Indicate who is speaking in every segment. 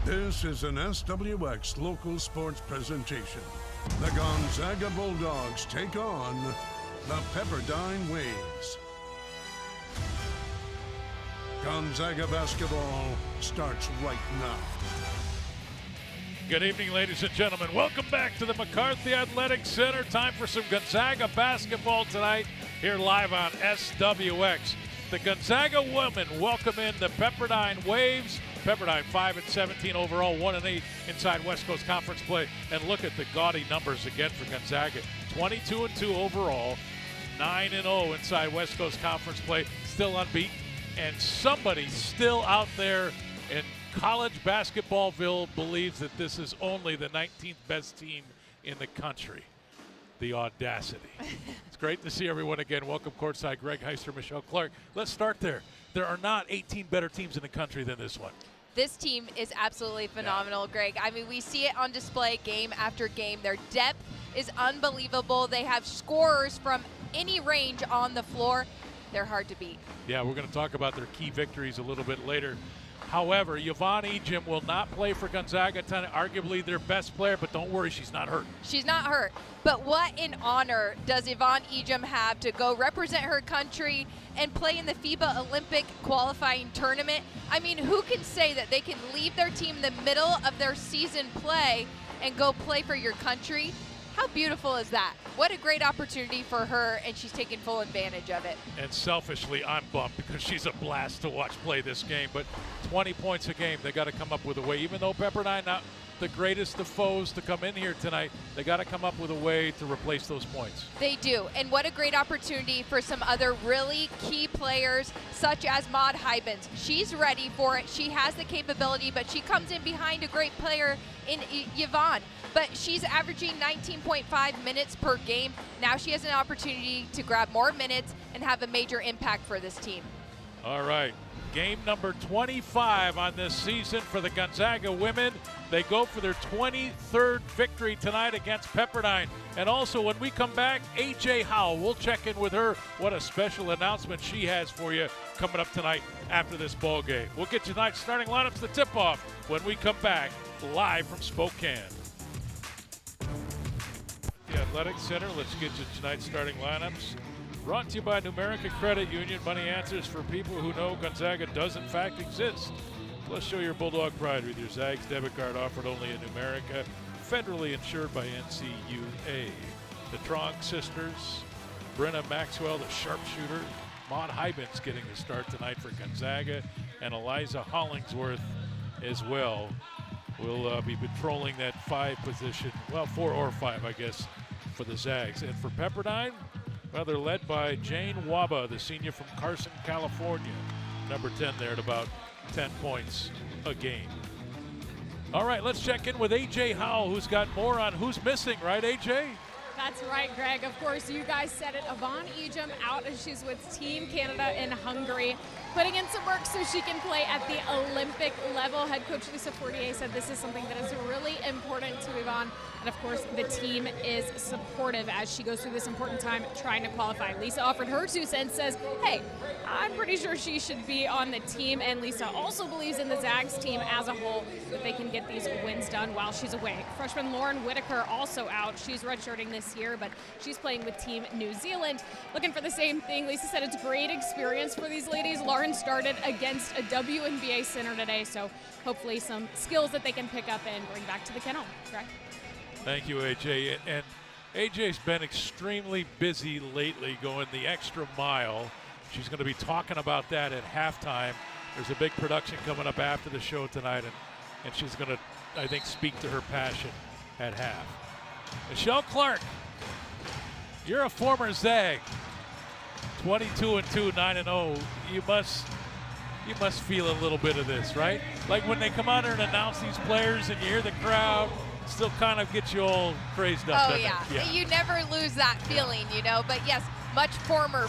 Speaker 1: This is an SWX local sports presentation. The Gonzaga Bulldogs take on the Pepperdine Waves. Gonzaga basketball starts right now.
Speaker 2: Good evening, ladies and gentlemen. Welcome back to the McCarthy Athletic Center. Time for some Gonzaga basketball tonight here live on SWX. The Gonzaga women welcome in the Pepperdine Waves. Pepperdine 5-17 overall, 1-8 inside West Coast Conference play. And look at the gaudy numbers again for Gonzaga. 22-2 overall, 9-0 inside West Coast Conference play, still unbeaten. And somebody still out there in college basketballville believes that this is only the 19th best team in the country. The audacity. It's great to see everyone again. Welcome courtside, Greg Heister, Michelle Clark. Let's start there. There are not 18 better teams in the country than this one.
Speaker 3: This team is absolutely phenomenal, Greg. I mean, we see it on display game after game. Their depth is unbelievable. They have scorers from any range on the floor. They're hard to beat. Yeah, we're going to talk about their key victories a little bit later. However, Yvonne Ejim will not play for Gonzaga tonight, arguably their best player, but don't worry, she's not hurt. She's not hurt. But what an honor does Yvonne Ejim have to go represent her country and play in the FIBA Olympic qualifying tournament? I mean, who can say that they can leave their team in the middle of their season play and go play for your country? How beautiful is that? What a great opportunity for her, and she's taking full advantage of it. And selfishly, I'm bummed because she's a blast to watch play this game. But 20 points a game, they got to come up with a way. Even though Pepperdine not the greatest of foes to come in here tonight, they got to come up with a way to replace those points. They do, and what a great opportunity for some other really key players, such as Maud Hybens. She's ready for it. She has the capability, but she comes in behind a great player in Yvonne. But she's averaging 19.5 minutes per game. Now she has an opportunity to grab more minutes and have a major impact for this team. All right, game number 25 on this season for the Gonzaga women. They go for their 23rd victory tonight against Pepperdine. And also when we come back, AJ Howell, we'll check in with her. What a special announcement she has for you coming up tonight after this ball game. We'll get you tonight's starting lineups, the tip-off, when we come back live from Spokane. The Athletic Center, let's get you tonight's starting lineups. Brought to you by Numerica Credit Union. Money answers for people who know Gonzaga does in fact exist. Let's show your Bulldog pride with your Zags debit card offered only in Numerica, federally insured by NCUA. The Tronk sisters, Brenna Maxwell, the sharpshooter, Maud Hybens getting the start tonight for Gonzaga, and Eliza Hollingsworth as well. Will be patrolling that 5 position, well, 4 or 5, I guess, for the Zags. And for Pepperdine, well, they're led by Jane Waba, the senior from Carson, California. Number 10 there at about 10 points a game. All right, let's check in with AJ Howell, who's got more on who's missing, right, AJ?
Speaker 4: That's right, Greg. Of course, you guys said it. Yvonne Ejim out as she's with Team Canada in Hungary, putting in some work so she can play at the Olympic level. Head coach Lisa Fortier said this is something that is really important to Yvonne. And of course, the team is supportive as she goes through this important time trying to qualify. Lisa offered her 2 cents, says, hey, I'm pretty sure she should be on the team. And Lisa also believes in the Zags team as a whole, that they can get these wins done while she's away. Freshman Lauren Whitaker also out. She's redshirting this year, but she's playing with Team New Zealand. Looking for the same thing. Lisa said it's a great experience for these ladies. Lauren started against a WNBA center today, so hopefully some skills that they can pick up and bring back to the kennel. Correct?
Speaker 2: Thank you, AJ. And AJ's been extremely busy lately going the extra mile. She's going to be talking about that at halftime. There's a big production coming up after the show tonight, and she's going to, I think, speak to her passion at half. Michelle Clark, you're a former Zag. 22-2, 9-0. You must feel a little bit of this, right? Like when they come out here and announce these players and you hear the crowd, still kind of gets you all crazed up.
Speaker 3: Oh, yeah. You never lose that feeling, you know. But yes, much former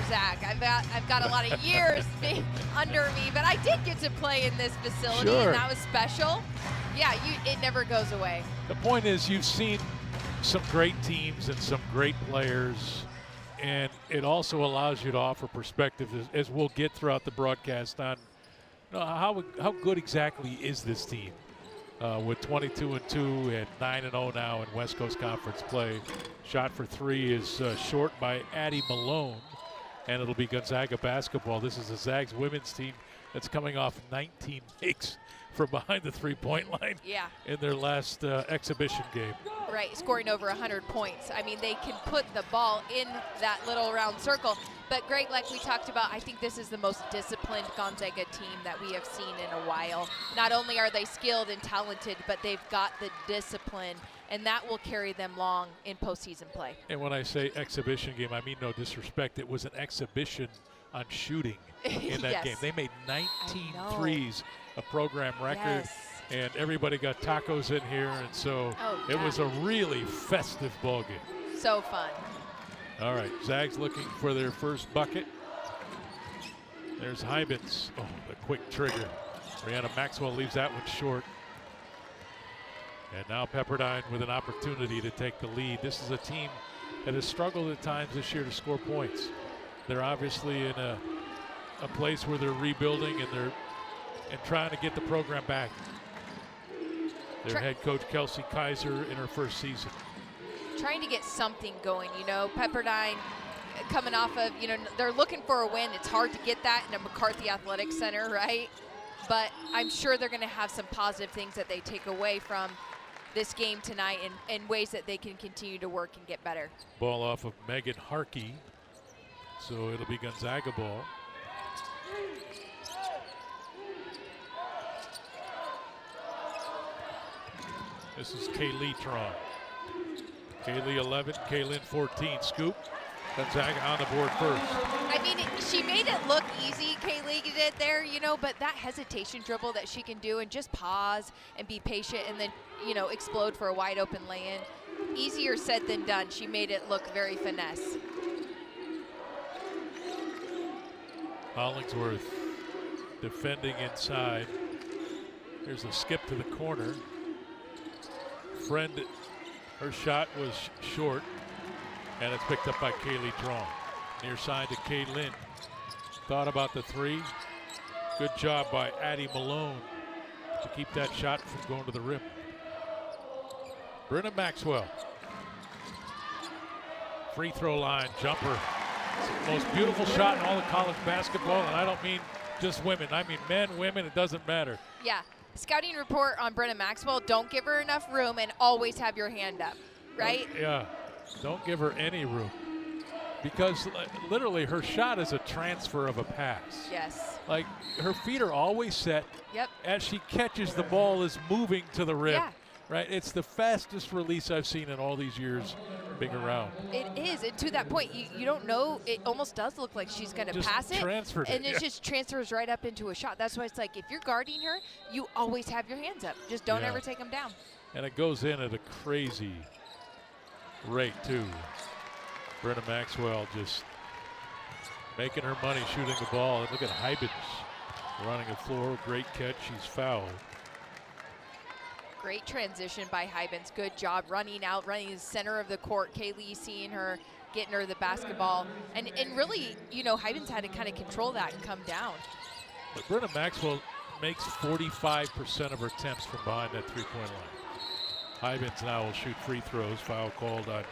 Speaker 3: Zag. I've got a lot of years under me, but I did get to play in this facility, and that was special. Yeah, it never goes away.
Speaker 2: The point is, you've seen some great teams and some great players, and it also allows you to offer perspective, as we'll get throughout the broadcast on how good exactly is this team. with 22-2 and 9-0 now in West Coast Conference play. Shot for three is short by Addie Malone, and it'll be Gonzaga basketball. This is the Zags women's team that's coming off 19 makes from behind the three-point line in their last exhibition game.
Speaker 3: Right, scoring over 100 points. I mean, they can put the ball in that little round circle. But Greg, like we talked about, I think this is the most disciplined Gonzaga team that we have seen in a while. Not only are they skilled and talented, but they've got the discipline, and that will carry them long in postseason play.
Speaker 2: And when I say exhibition game, I mean no disrespect. It was an exhibition on shooting in that game. They made 19 threes, a program record. And everybody got tacos in here, and so it was a really festive ball game.
Speaker 3: So fun.
Speaker 2: All right, Zags looking for their first bucket. There's Hybens. Oh, the quick trigger. Brianna Maxwell leaves that one short. And now Pepperdine with an opportunity to take the lead. This is a team that has struggled at times this year to score points. They're obviously in a place where they're rebuilding and trying to get the program back. Their head coach, Kelsey Kaiser, in her first season.
Speaker 3: Trying to get something going, you know. Pepperdine coming off of, you know, they're looking for a win. It's hard to get that in a McCarthy Athletic Center, right? But I'm sure they're going to have some positive things that they take away from this game tonight in ways that they can continue to work and get better.
Speaker 2: Ball off of Megan Harkey. So it'll be Gonzaga ball. This is Kaylee Tron. Kaylee 11, Kaylin 14. Scoop. Gonzaga on the board first.
Speaker 3: I mean, she made it look easy, Kaylee did there, you know, but that hesitation dribble that she can do and just pause and be patient and then, you know, explode for a wide open lay-in. Easier said than done. She made it look very finesse.
Speaker 2: Hollingsworth defending inside. Here's a skip to the corner. Friend, her shot was short, and it's picked up by Kaylee Tron. Near side to Kaylin. Thought about the three. Good job by Addie Malone to keep that shot from going to the rim. Brenna Maxwell. Free throw line, jumper. It's the most beautiful shot in all of college basketball, and I don't mean just women. I mean men, women, it doesn't matter.
Speaker 3: Yeah. Scouting report on Brenna Maxwell, don't give her enough room and always have your hand up, right?
Speaker 2: Yeah, don't give her any room. Because literally her shot is a transfer of a pass.
Speaker 3: Yes.
Speaker 2: Like her feet are always set.
Speaker 3: Yep.
Speaker 2: As she catches the ball is moving to the rim.
Speaker 3: Yeah.
Speaker 2: Right, it's the fastest release I've seen in all these years being around.
Speaker 3: It is, and to that point, you don't know, it almost does look like she's going to pass it.
Speaker 2: Transferred
Speaker 3: and
Speaker 2: it,
Speaker 3: it just transfers right up into a shot. That's why it's like, if you're guarding her, you always have your hands up. Just don't ever take them down.
Speaker 2: And it goes in at a crazy rate, too. Brenna Maxwell just making her money shooting the ball. And look at Hybens running the floor. Great catch. She's fouled.
Speaker 3: Great transition by Hybens. Good job running out, running the center of the court. Kaylee seeing her, getting her the basketball. And really, you know, Hybens had to kind of control that and come down.
Speaker 2: But Brenna Maxwell makes 45% of her attempts from behind that three-point line. Hybens now will shoot free throws. Foul called on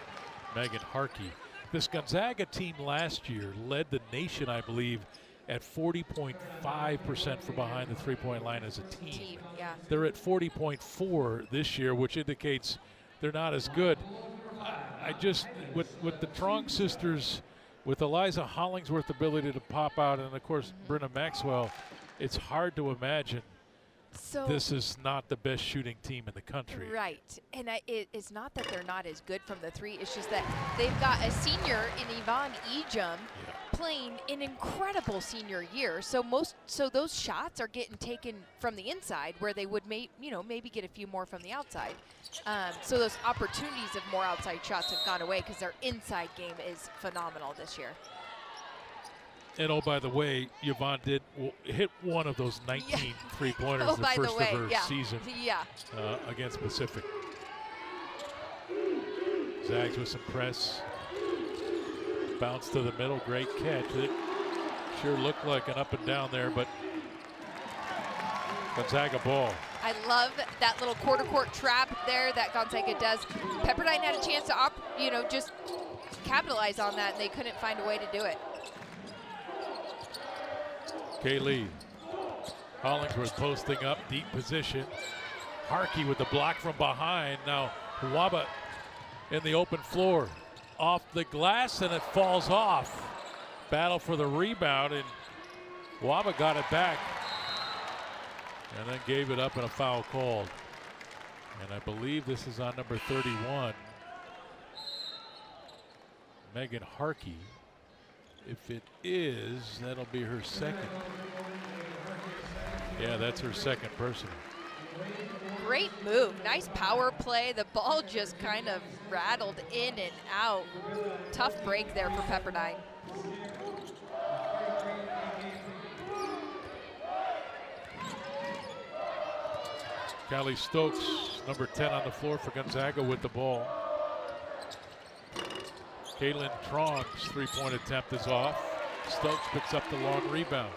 Speaker 2: Megan Harkey. This Gonzaga team last year led the nation, I believe, at 40.5% from behind the three-point line as a team.
Speaker 3: Yeah.
Speaker 2: They're at 40.4 this year, which indicates they're not as good. I just, with the Trong sisters, with Eliza Hollingsworth's ability to pop out, and of course Brenna Maxwell, it's hard to imagine this is not the best shooting team in the country.
Speaker 3: Right, and it's not that they're not as good from the three, it's just that they've got a senior in Yvonne Ejum playing an incredible senior year. So those shots are getting taken from the inside where they would maybe get a few more from the outside. So those opportunities of more outside shots have gone away because their inside game is phenomenal this year.
Speaker 2: And oh, by the way, Yvonne did hit one of those 19 three-pointers the first of her season against Pacific. Zags with some press. Bounce to the middle, great catch. It sure looked like an up and down there, but Gonzaga ball.
Speaker 3: I love that little quarter court trap there that Gonzaga does. Pepperdine had a chance to, just capitalize on that, and they couldn't find a way to do it.
Speaker 2: Kaylee Hollingsworth posting up, deep position. Harkey with the block from behind. Now Huwaba in the open floor. Off the glass, and it falls off. Battle for the rebound, and Huwaba got it back. And then gave it up and a foul called. And I believe this is on number 31. Megan Harkey. If it is, that'll be her second. Yeah, that's her second personal.
Speaker 3: Great move, nice power play. The ball just kind of rattled in and out. Tough break there for Pepperdine.
Speaker 2: Callie Stokes, number 10 on the floor for Gonzaga with the ball. Kaylin Trong's three-point attempt is off. Stokes picks up the long rebound.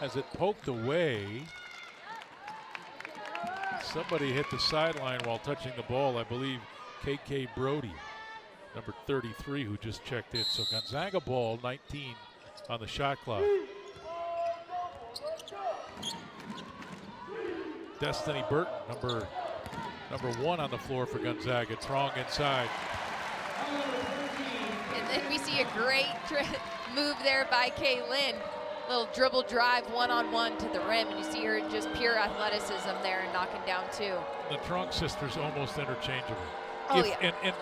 Speaker 2: As it poked away, somebody hit the sideline while touching the ball. I believe KK Brody, number 33, who just checked in. So Gonzaga ball, 19 on the shot clock. Destiny Burton, number 1 on the floor for Gonzaga. Trong inside.
Speaker 3: And then we see a great move there by Kaylin. Little dribble drive, one-on-one to the rim, and you see her just pure athleticism there and knocking down 2.
Speaker 2: The Trong sisters almost interchangeable.
Speaker 3: Oh, yeah.
Speaker 2: And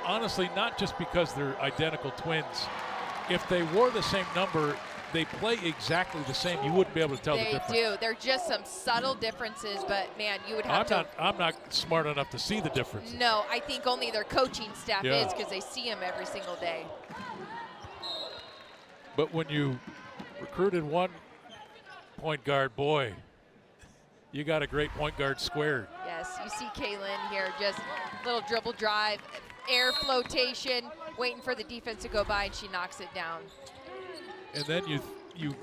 Speaker 2: honestly, not just because they're identical twins. If they wore the same number, they play exactly the same. You wouldn't be able to tell the difference.
Speaker 3: They do. There are just some subtle differences, but man, you would have to.
Speaker 2: I'm not smart enough to see the difference.
Speaker 3: No, I think only their coaching staff is, because they see them every single day.
Speaker 2: But when you recruited one point guard, boy, you got a great point guard squared.
Speaker 3: Yes, you see Kaylin here, just little dribble drive, air flotation, waiting for the defense to go by, and she knocks it down.
Speaker 2: And then you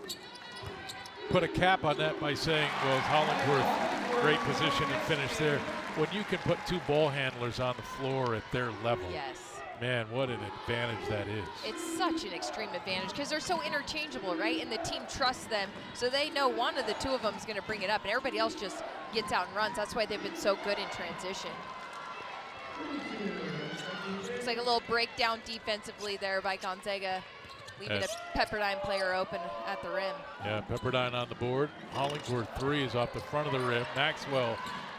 Speaker 2: put a cap on that by saying, well, Hollingsworth, great position and finish there. When you can put 2 ball handlers on the floor at their level,
Speaker 3: yes,
Speaker 2: man, what an advantage that is.
Speaker 3: It's such an extreme advantage because they're so interchangeable, right? And the team trusts them, so they know one of the 2 of them is going to bring it up, and everybody else just gets out and runs. That's why they've been so good in transition. It's like a little breakdown defensively there by Gonzaga, leaving a Pepperdine player open at the rim.
Speaker 2: Yeah, Pepperdine on the board. Hollingsworth 3 is off the front of the rim. Maxwell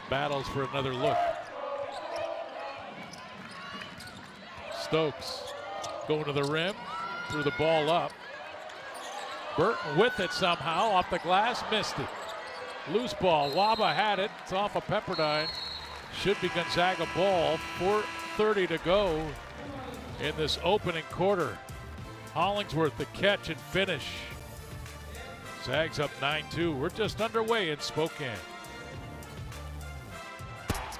Speaker 2: battles for another look. Stokes going to the rim, threw the ball up. Burton with it somehow, off the glass, missed it. Loose ball, Huwaba had it, it's off of Pepperdine. Should be Gonzaga ball, 4:30 to go in this opening quarter. Hollingsworth the catch and finish. Zags up 9-2. We're just underway in Spokane.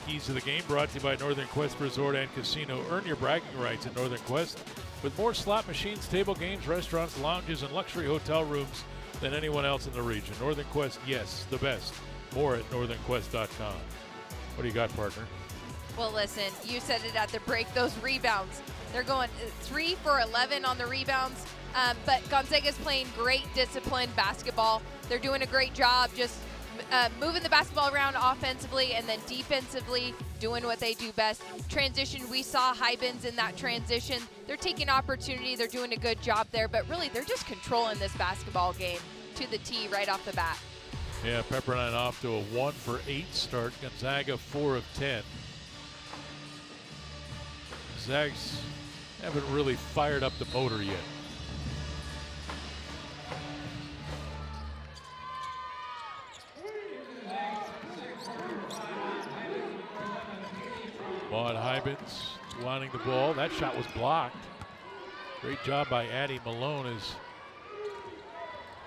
Speaker 2: Keys to the game brought to you by Northern Quest Resort and Casino. Earn your bragging rights at Northern Quest with more slot machines, table games, restaurants, lounges, and luxury hotel rooms than anyone else in the region. Northern Quest, yes, the best. More at northernquest.com. What do you got, partner?
Speaker 3: Well, listen, you said it at the break, those rebounds. They're going 3 for 11 on the rebounds, but Gonzaga's playing great disciplined basketball. They're doing a great job just moving the basketball around offensively, and then defensively doing what they do best. Transition, we saw Hybens in that transition. They're taking opportunity. They're doing a good job there, but really they're just controlling this basketball game to the tee right off the bat.
Speaker 2: Yeah, Pepperdine off to a 1 for 8 start. Gonzaga 4 of 10. Zags haven't really fired up the motor yet. Maud Hybens wanting the ball. That shot was blocked. Great job by Addie Malone as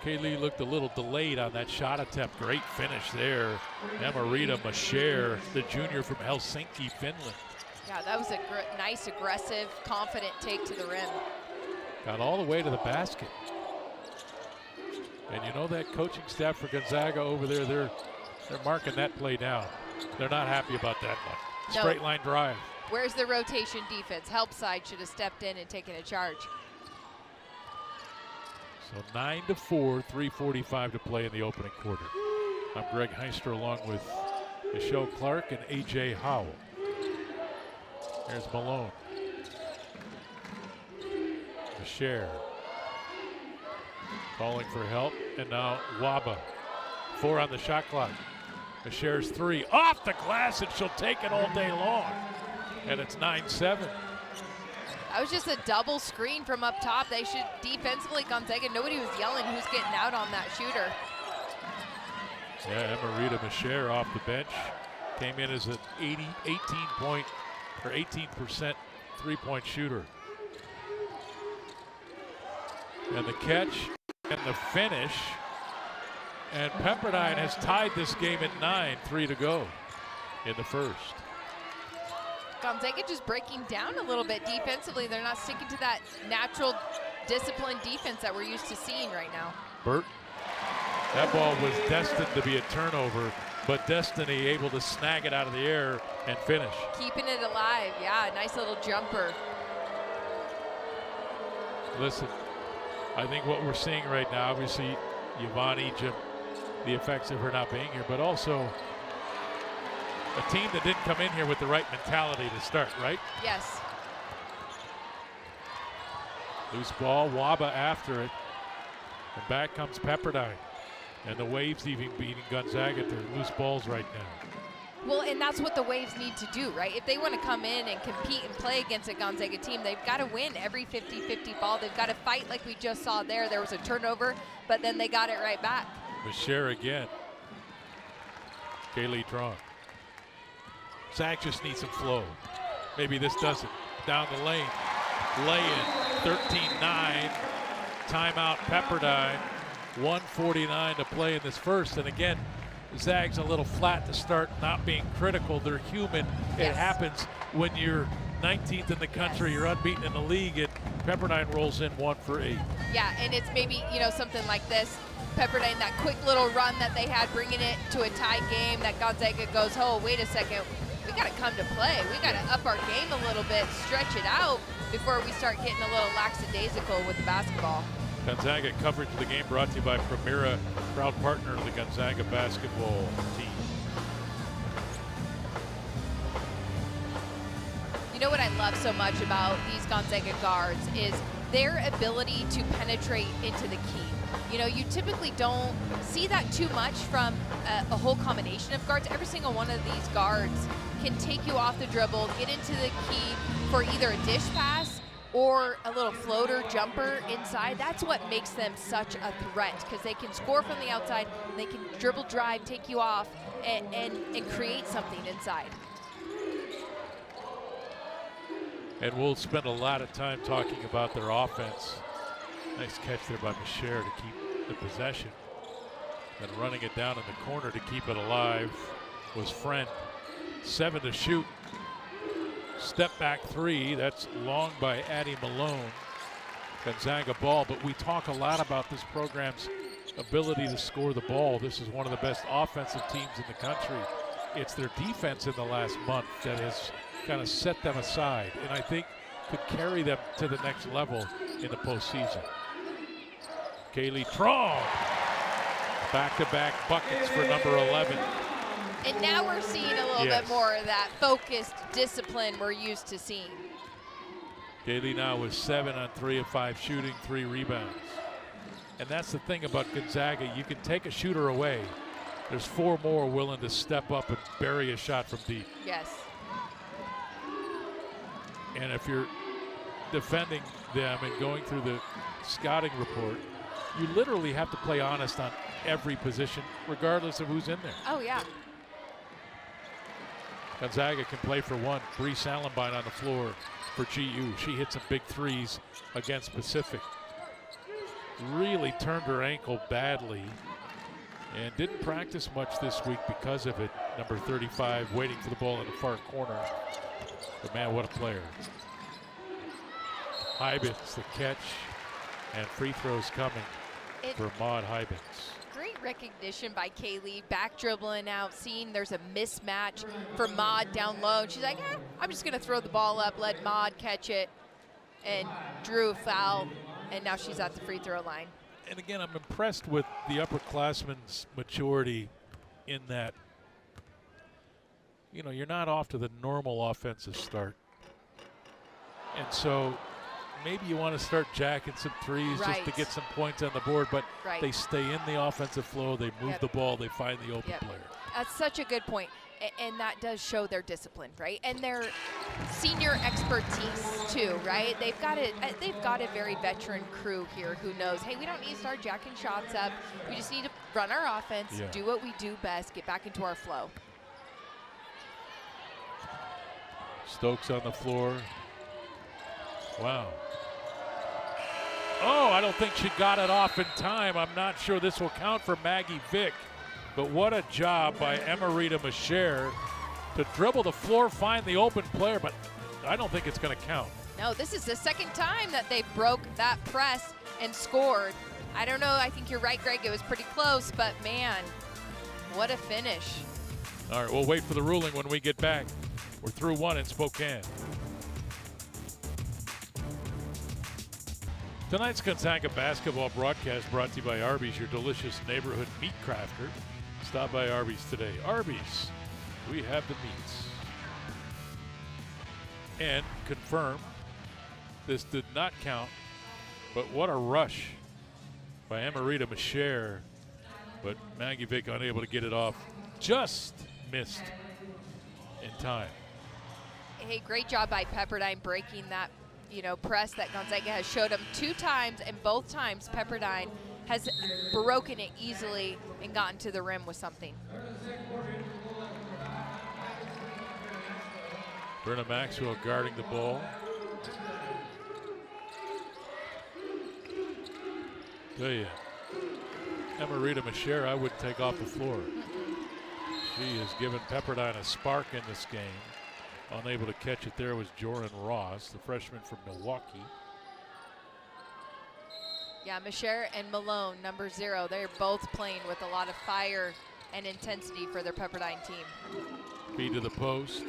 Speaker 2: Kaylee looked a little delayed on that shot attempt. Great finish there. Amarita Masher, the junior from Helsinki, Finland.
Speaker 3: Yeah, that was a nice, aggressive, confident take to the rim.
Speaker 2: Got all the way to the basket. And you know that coaching staff for Gonzaga over there, They're marking that play down. They're not happy about that one.
Speaker 3: No.
Speaker 2: Straight line drive.
Speaker 3: Where's the rotation defense? Help side should have stepped in and taken a charge.
Speaker 2: So 9-4, 3:45 to play in the opening quarter. I'm Greg Heister along with Michelle Clark and A.J. Howell. There's Malone. Masher calling for help, and now Waba. 4 on the shot clock. Masher's 3 off the glass, and she'll take it all day long. And it's 9-7.
Speaker 3: That was just a double screen from up top. They should defensively, Gonzaga, nobody was yelling who's getting out on that shooter.
Speaker 2: Yeah, Emerita Masher off the bench. Came in as an 18% three-point shooter. And the catch and the finish. And Pepperdine has tied this game at 9, 3 to go in the first.
Speaker 3: Gonzaga just breaking down a little bit defensively. They're not sticking to that natural disciplined defense that we're used to seeing right now.
Speaker 2: Burt, that ball was destined to be a turnover, but Destiny able to snag it out of the air and finish.
Speaker 3: Keeping it alive, yeah, nice little jumper.
Speaker 2: Listen, I think what we're seeing right now, obviously, Yvonne Egypt, the effects of her not being here, but also a team that didn't come in here with the right mentality to start, right?
Speaker 3: Yes.
Speaker 2: Loose ball, Waba after it. And back comes Pepperdine. And the Waves even beating Gonzaga to loose balls right now.
Speaker 3: Well, and that's what the Waves need to do, right? If they want to come in and compete and play against a Gonzaga team, they've got to win every 50-50 ball. They've got to fight like we just saw there. There was a turnover, but then they got it right back.
Speaker 2: Masher again. Kaylee Tron. Zach just needs some flow. Maybe this does it. Down the lane. Lay-in. 13-9. Timeout Pepperdine. 1:49 to play in this first. And again, Zag's a little flat to start, not being critical. They're human.
Speaker 3: Yes.
Speaker 2: It happens when you're 19th in the country, you're unbeaten in the league, and Pepperdine rolls in 1 for 8.
Speaker 3: Yeah, and it's maybe, you know, something like this. Pepperdine, that quick little run that they had, bringing it to a tie game, that Gonzaga goes, oh, wait a second, we got to come to play. We got to up our game a little bit, stretch it out before we start getting a little lackadaisical with the basketball.
Speaker 2: Gonzaga coverage of the game brought to you by Primera, proud partner of the Gonzaga basketball team.
Speaker 3: You know what I love so much about these Gonzaga guards is their ability to penetrate into the key. You know, you typically don't see that too much from a whole combination of guards. Every single one of these guards can take you off the dribble, get into the key for either a dish pass or a little floater jumper inside. That's what makes them such a threat, because they can score from the outside, and they can dribble drive, take you off, and create something inside.
Speaker 2: And we'll spend a lot of time talking about their offense. Nice catch there by Masher to keep the possession. And running it down in the corner to keep it alive was Friend. 7 to shoot. Step back 3, that's long by Addie Malone. Gonzaga ball, but we talk a lot about this program's ability to score the ball. This is one of the best offensive teams in the country. It's their defense in the last month that has kind of set them aside, and I think could carry them to the next level in the postseason. Kaylee Tron, back-to-back buckets for number 11.
Speaker 3: And now we're seeing a little bit more of that focused discipline we're used to seeing.
Speaker 2: Kaylee now with 7 on 3 of 5 shooting, 3 rebounds. And that's the thing about Gonzaga. You can take a shooter away. There's 4 more willing to step up and bury a shot from deep.
Speaker 3: Yes.
Speaker 2: And if you're defending them and going through the scouting report, you literally have to play honest on every position, regardless of who's in there.
Speaker 3: Oh, yeah.
Speaker 2: Gonzaga can play for 1. Bree Salenbein on the floor for GU. She hit some big threes against Pacific. Really turned her ankle badly and didn't practice much this week because of it. Number 35 waiting for the ball in the far corner. But man, what a player. Hybens the catch, and free throws coming for Maud Hybens.
Speaker 3: Great recognition by Kaylee, back dribbling out, seeing there's a mismatch for Maud down low. And she's like, I'm just going to throw the ball up, let Maud catch it, and drew a foul, and now she's at the free throw line.
Speaker 2: And again, I'm impressed with the upperclassmen's maturity in that, you know, you're not off to the normal offensive start. And so maybe you want to start jacking some threes just to get some points on the board, but they stay in the offensive flow, they move the ball, they find the open player.
Speaker 3: That's such a good point. And that does show their discipline, right? And their senior expertise too, right? They've got a very veteran crew here who knows, hey, we don't need to start jacking shots up. We just need to run our offense, do what we do best, get back into our flow.
Speaker 2: Stokes on the floor. Wow. Oh, I don't think she got it off in time. I'm not sure this will count for Maggie Vick. But what a job by Emerita Masher to dribble the floor, find the open player, but I don't think it's going to count.
Speaker 3: No, this is the second time that they broke that press and scored. I don't know. I think you're right, Greg. It was pretty close, but man, what a finish.
Speaker 2: All right, we'll wait for the ruling when we get back. We're through one in Spokane. Tonight's Gonzaga basketball broadcast brought to you by Arby's, your delicious neighborhood meat crafter. Stop by Arby's today. Arby's, we have the meats. And confirm, this did not count, but what a rush by Emerita Masher. But Maggie Vick unable to get it off, just missed in time.
Speaker 3: Hey, great job by Pepperdine breaking that, press that Gonzaga has showed them 2 times, and both times Pepperdine has broken it easily and gotten to the rim with something.
Speaker 2: Brenna Maxwell guarding the ball. Tell you, Emerita Masher, I wouldn't take off the floor. She has given Pepperdine a spark in this game. Unable to catch it there was Joran Ross, the freshman from Milwaukee.
Speaker 3: Yeah, Masher and Malone, number 0, they're both playing with a lot of fire and intensity for their Pepperdine team.
Speaker 2: Feed to the post.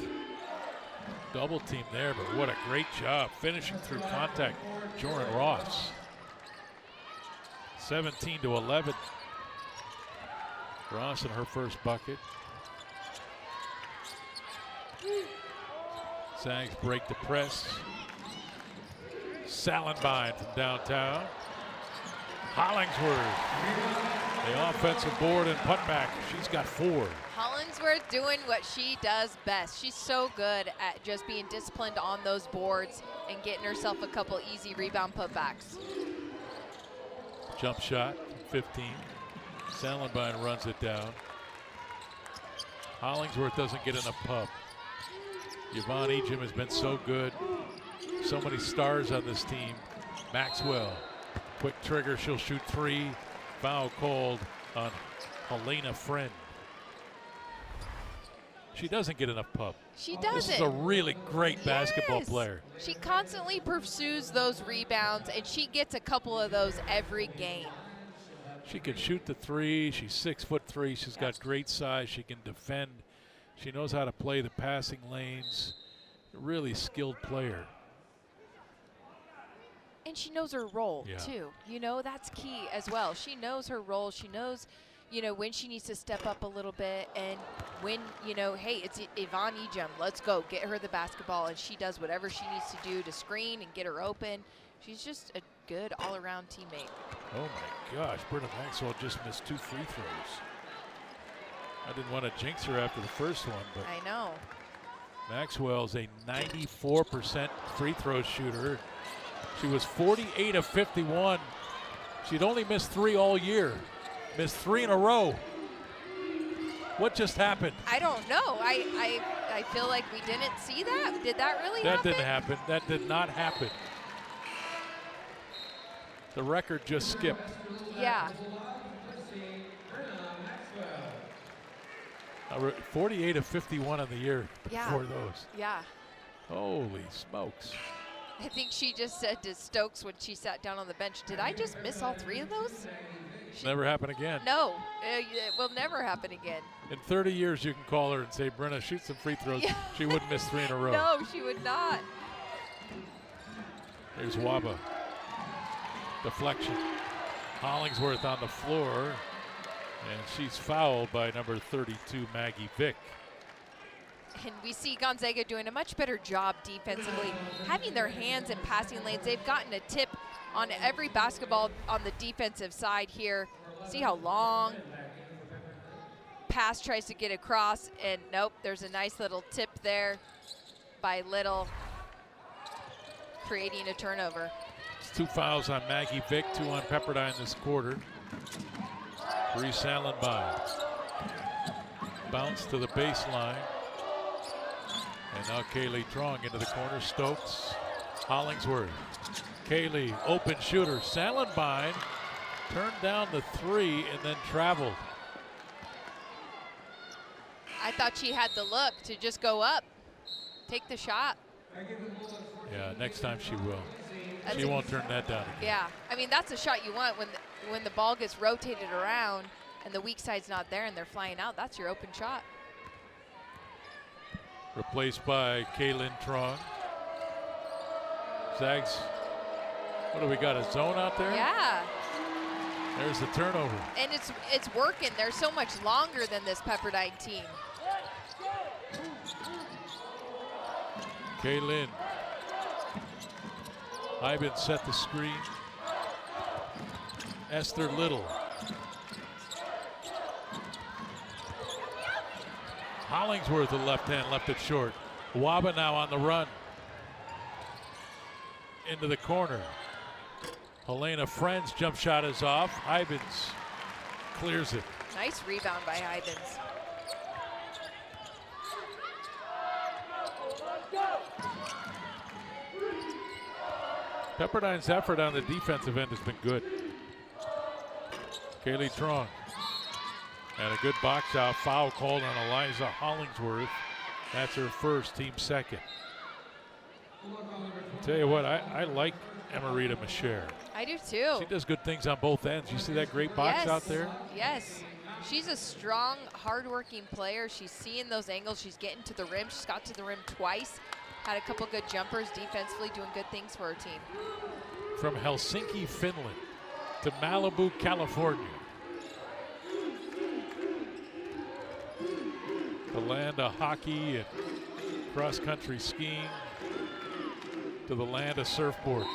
Speaker 2: Double team there, but what a great job finishing through contact. Joran Ross. 17-11. Ross in her first bucket. Zags break the press. Salenbine from downtown. Hollingsworth, the offensive board and putback. She's got 4.
Speaker 3: Hollingsworth doing what she does best. She's so good at just being disciplined on those boards and getting herself a couple easy rebound putbacks.
Speaker 2: Jump shot, 15. Salenbine runs it down. Hollingsworth doesn't get enough pub. Yvonne Ejim has been so good. So many stars on this team. Maxwell, quick trigger, she'll shoot 3. Foul called on Helena Friend. She doesn't get enough pub.
Speaker 3: She doesn't.
Speaker 2: This is a really great basketball player.
Speaker 3: She constantly pursues those rebounds, and she gets a couple of those every game.
Speaker 2: She can shoot the 3. She's 6'3". She's got great size. She can defend. She knows how to play the passing lanes. A really skilled player.
Speaker 3: And she knows her role, too. That's key as well. She knows her role. She knows, when she needs to step up a little bit. And when, hey, it's Yvonne Ejim. Let's go. Get her the basketball. And she does whatever she needs to do to screen and get her open. She's just a good all-around teammate.
Speaker 2: Oh, my gosh. Brenna Maxwell just missed 2 free throws. I didn't want to jinx her after the first one, but
Speaker 3: I know.
Speaker 2: Maxwell's a 94% free throw shooter. She was 48 of 51. She'd only missed 3 all year. Missed 3 in a row. What just happened?
Speaker 3: I don't know. I feel like we didn't see that. Did that really happen?
Speaker 2: That didn't happen. That did not happen. The record just skipped.
Speaker 3: Yeah.
Speaker 2: 48 of 51 on the year before those.
Speaker 3: Yeah.
Speaker 2: Holy smokes.
Speaker 3: I think she just said to Stokes when she sat down on the bench, did I just miss all 3 of those?
Speaker 2: Never happen again.
Speaker 3: No, it will never happen again.
Speaker 2: In 30 years, you can call her and say, Brenna, shoot some free throws.
Speaker 3: Yeah.
Speaker 2: She wouldn't miss 3 in a row.
Speaker 3: No, she would not.
Speaker 2: Here's Waba. Deflection. Hollingsworth on the floor. And she's fouled by number 32, Maggie Vick.
Speaker 3: And we see Gonzaga doing a much better job defensively, having their hands in passing lanes. They've gotten a tip on every basketball on the defensive side here. See how long pass tries to get across, and nope, there's a nice little tip there by Little, creating a turnover.
Speaker 2: It's 2 fouls on Maggie Vick, 2 on Pepperdine this quarter. Bree Sallenbein. Bounce to the baseline. And now Kaylee Trong into the corner. Stokes, Hollingsworth. Kaylee, open shooter. Sallenbein turned down the 3 and then traveled.
Speaker 3: I thought she had the look to just go up, take the shot.
Speaker 2: Yeah, next time she will. She won't turn that down again.
Speaker 3: Yeah, I mean, that's a shot you want when the ball gets rotated around and the weak side's not there and they're flying out. That's your open shot.
Speaker 2: Replaced by Kaylin Trong. Zags, what do we got, a zone out there?
Speaker 3: Yeah.
Speaker 2: There's the turnover.
Speaker 3: And it's working. They're so much longer than this Pepperdine team.
Speaker 2: Kaylin. Ivan set the screen. Esther Little. Hollingsworth, the left hand, left it short. Waba now on the run. Into the corner. Helena Friends jump shot is off. Ivins clears it.
Speaker 3: Nice rebound by Ivins.
Speaker 2: Pepperdine's effort on the defensive end has been good. Kaylee Trong. And a good box out. Foul called on Eliza Hollingsworth. That's her first, team second. I'll tell you what, I like Emerita Masher.
Speaker 3: I do too.
Speaker 2: She does good things on both ends. You see that great box out there?
Speaker 3: Yes. She's a strong, hardworking player. She's seeing those angles. She's getting to the rim. She's got to the rim twice. Had a couple good jumpers defensively, doing good things for her team.
Speaker 2: From Helsinki, Finland to Malibu, California. The land of hockey and cross-country skiing to the land of surfboards.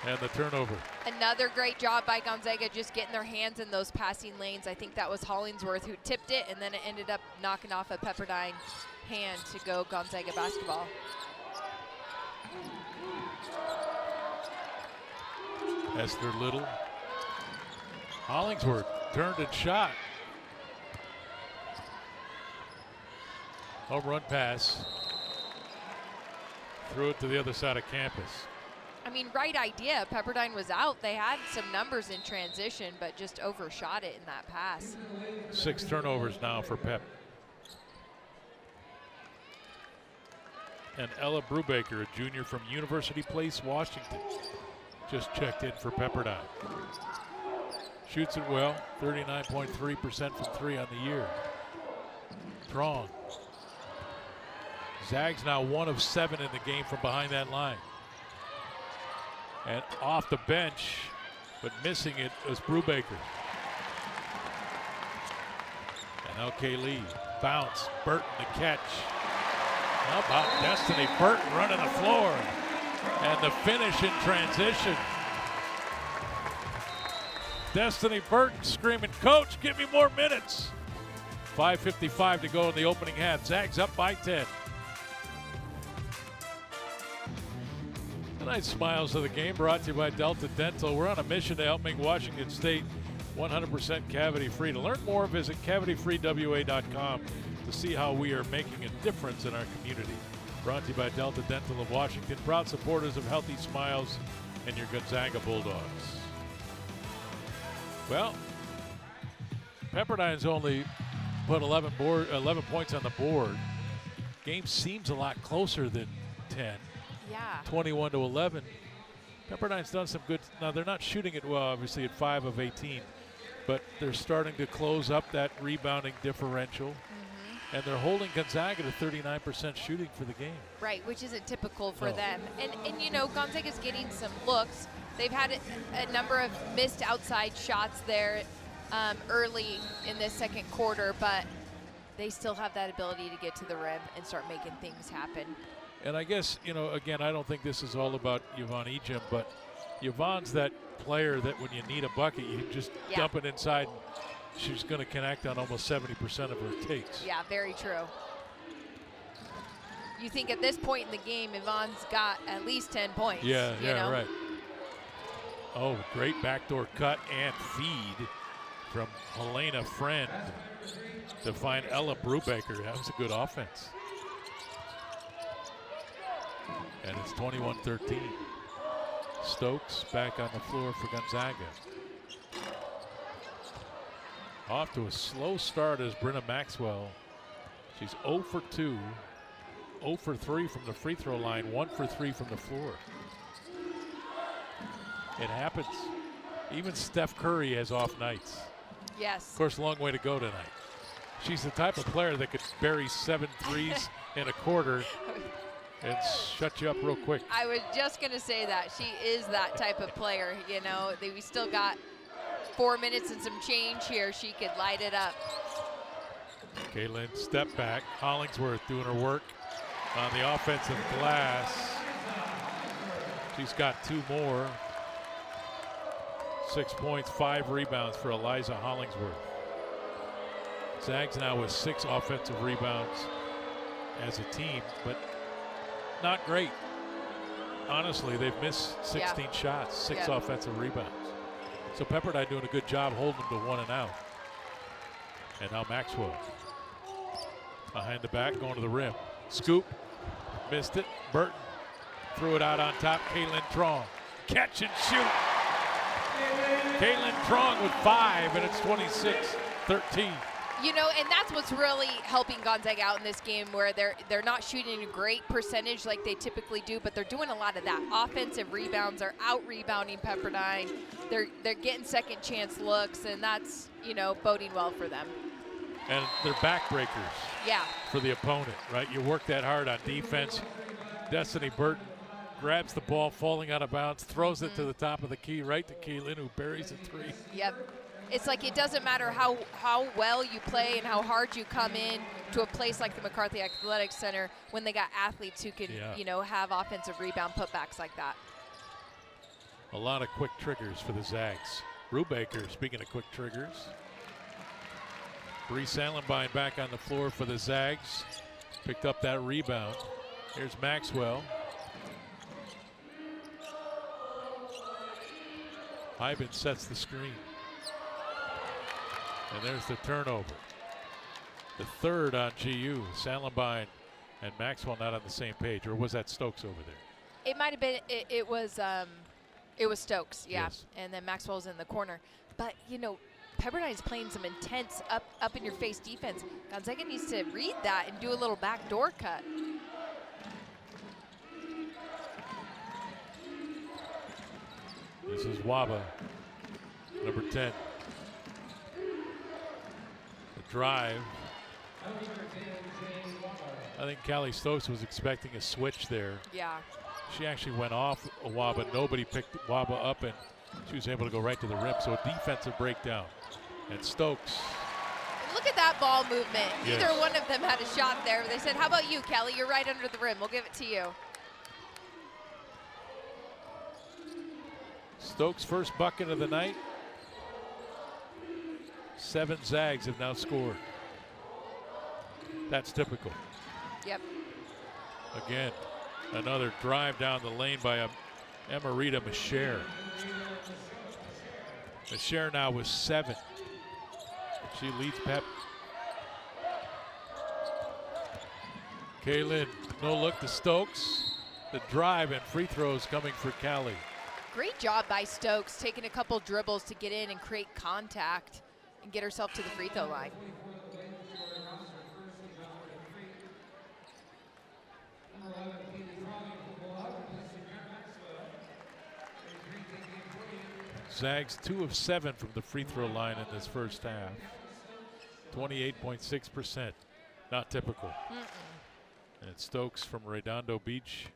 Speaker 2: And the turnover.
Speaker 3: Another great job by Gonzaga just getting their hands in those passing lanes. I think that was Hollingsworth who tipped it, and then it ended up knocking off a Pepperdine hand to go Gonzaga basketball.
Speaker 2: Esther Little. Hollingsworth turned and shot. Home run pass. Threw it to the other side of campus.
Speaker 3: I mean, right idea. Pepperdine was out. They had some numbers in transition, but just overshot it in that pass.
Speaker 2: 6 turnovers now for Pep. And Ella Brubaker, a junior from University Place, Washington, just checked in for Pepperdine. Shoots it well, 39.3% from 3 on the year. Strong. Zags now 1 of 7 in the game from behind that line. And off the bench, but missing it was Brubaker. And now Kaylee. Bounce. Burton the catch. How about Destiny Burton running the floor? And the finish in transition. Destiny Burton screaming, "Coach, give me more minutes." 5:55 to go in the opening half. Zags up by 10. Tonight's Smiles of the Game brought to you by Delta Dental. We're on a mission to help make Washington State 100% cavity free. To learn more, visit cavityfreewa.com to see how we are making a difference in our community. Brought to you by Delta Dental of Washington, proud supporters of Healthy Smiles and your Gonzaga Bulldogs. Well, Pepperdine's only put 11 points on the board. Game seems a lot closer than 10.
Speaker 3: Yeah.
Speaker 2: 21-11. Pepperdine's done some good. Now, they're not shooting it well, obviously, at 5 of 18, but they're starting to close up that rebounding differential. And they're holding Gonzaga to 39% shooting for the game.
Speaker 3: Right, which isn't typical for them. And you know, Gonzaga's getting some looks. They've had a number of missed outside shots there early in this second quarter, but they still have that ability to get to the rim and start making things happen.
Speaker 2: And I guess, you know, again, I don't think this is all about Yvonne Ejim, but Yvonne's that player that when you need a bucket, you just dump it inside. She's going to connect on almost 70% of her takes.
Speaker 3: Yeah, very true. You think at this point in the game, Yvonne's got at least 10 points.
Speaker 2: Yeah,
Speaker 3: you know?
Speaker 2: right. Oh, great backdoor cut and feed from Helena Friend to find Ella Brubaker. That was a good offense. And it's 21-13. Stokes back on the floor for Gonzaga. Off to a slow start is Brenna Maxwell. She's 0 for 2, 0 for 3 from the free throw line, 1 for 3 from the floor. It happens. Even Steph Curry has off nights.
Speaker 3: Yes.
Speaker 2: Of course, a long way to go tonight. She's the type of player that could bury 7 threes in a quarter and shut you up real quick.
Speaker 3: I was just going to say that. She is that type of player. You know, we still got 4 minutes and some change here. She could light it up.
Speaker 2: Kaylin, step back. Hollingsworth doing her work on the offensive glass. She's got 2 more. 6 points, 5 rebounds for Eliza Hollingsworth. Zags now with 6 offensive rebounds as a team, but not great. Honestly, they've missed 16 shots, 6 offensive rebounds. So Pepperdine doing a good job holding them to 1 and out. And now Maxwell. Behind the back, going to the rim. Scoop, missed it. Burton threw it out on top. Kaylin Trong, catch and shoot. Kaylin Trong with 5, and it's 26-13.
Speaker 3: You know, and that's what's really helping Gonzaga out in this game, where they're not shooting a great percentage like they typically do, but they're doing a lot of that. Offensive rebounds are out-rebounding Pepperdine. They're getting second chance looks, and that's, you know, boding well for them.
Speaker 2: And they're backbreakers for the opponent, right? You work that hard on defense. Destiny Burton grabs the ball falling out of bounds, throws it to the top of the key, right to Kaylin, who buries a 3.
Speaker 3: Yep. It's like it doesn't matter how well you play and how hard you come in to a place like the McCarthy Athletics Center when they got athletes who can, you know, have offensive rebound putbacks like that.
Speaker 2: A lot of quick triggers for the Zags. Brubaker, speaking of quick triggers. Bree Sallenbein back on the floor for the Zags. Picked up that rebound. Here's Maxwell. Hyben sets the screen. And there's the turnover. The 3rd on GU. Sallenbein and Maxwell not on the same page. Or was that Stokes over there?
Speaker 3: It might have been, it was Stokes,
Speaker 2: Yes.
Speaker 3: And then Maxwell's in the corner. But, you know, Pepperdine's playing some intense up-in-your-face defense. Gonzaga needs to read that and do a little backdoor cut.
Speaker 2: This is Waba, number 10. The drive. I think Callie Stokes was expecting a switch there.
Speaker 3: Yeah.
Speaker 2: She actually went off Waba. Nobody picked Waba up, and she was able to go right to the rim. So a defensive breakdown. And Stokes.
Speaker 3: Look at that ball movement.
Speaker 2: Yes.
Speaker 3: Neither one of them had a shot there. They said, how about you, Kelly? You're right under the rim. We'll give it to you.
Speaker 2: Stokes' first bucket of the night. 7 Zags have now scored. That's typical.
Speaker 3: Yep.
Speaker 2: Again, another drive down the lane by Emerita Masher. Masher now with 7. She leads Pep. Kaylin, no look to Stokes. The drive and free throws coming for Callie.
Speaker 3: Great job by Stokes, taking a couple dribbles to get in and create contact and get herself to the free throw line.
Speaker 2: Zags 2 of 7 from the free throw line in this first half. 28.6%. Not typical. And it's Stokes from Redondo Beach,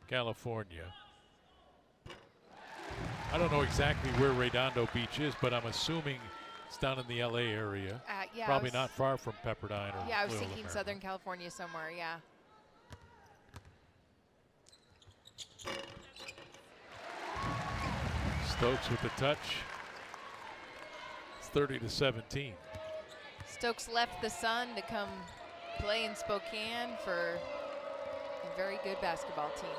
Speaker 2: California. I don't know exactly where Redondo Beach is, but I'm assuming it's down in the LA area.
Speaker 3: Yeah,
Speaker 2: probably not far from Pepperdine or
Speaker 3: Yeah, I was
Speaker 2: Little
Speaker 3: thinking
Speaker 2: America.
Speaker 3: Southern California somewhere, yeah.
Speaker 2: Stokes with the touch. It's 30-17.
Speaker 3: Stokes left the Sun to come play in Spokane for a very good basketball team.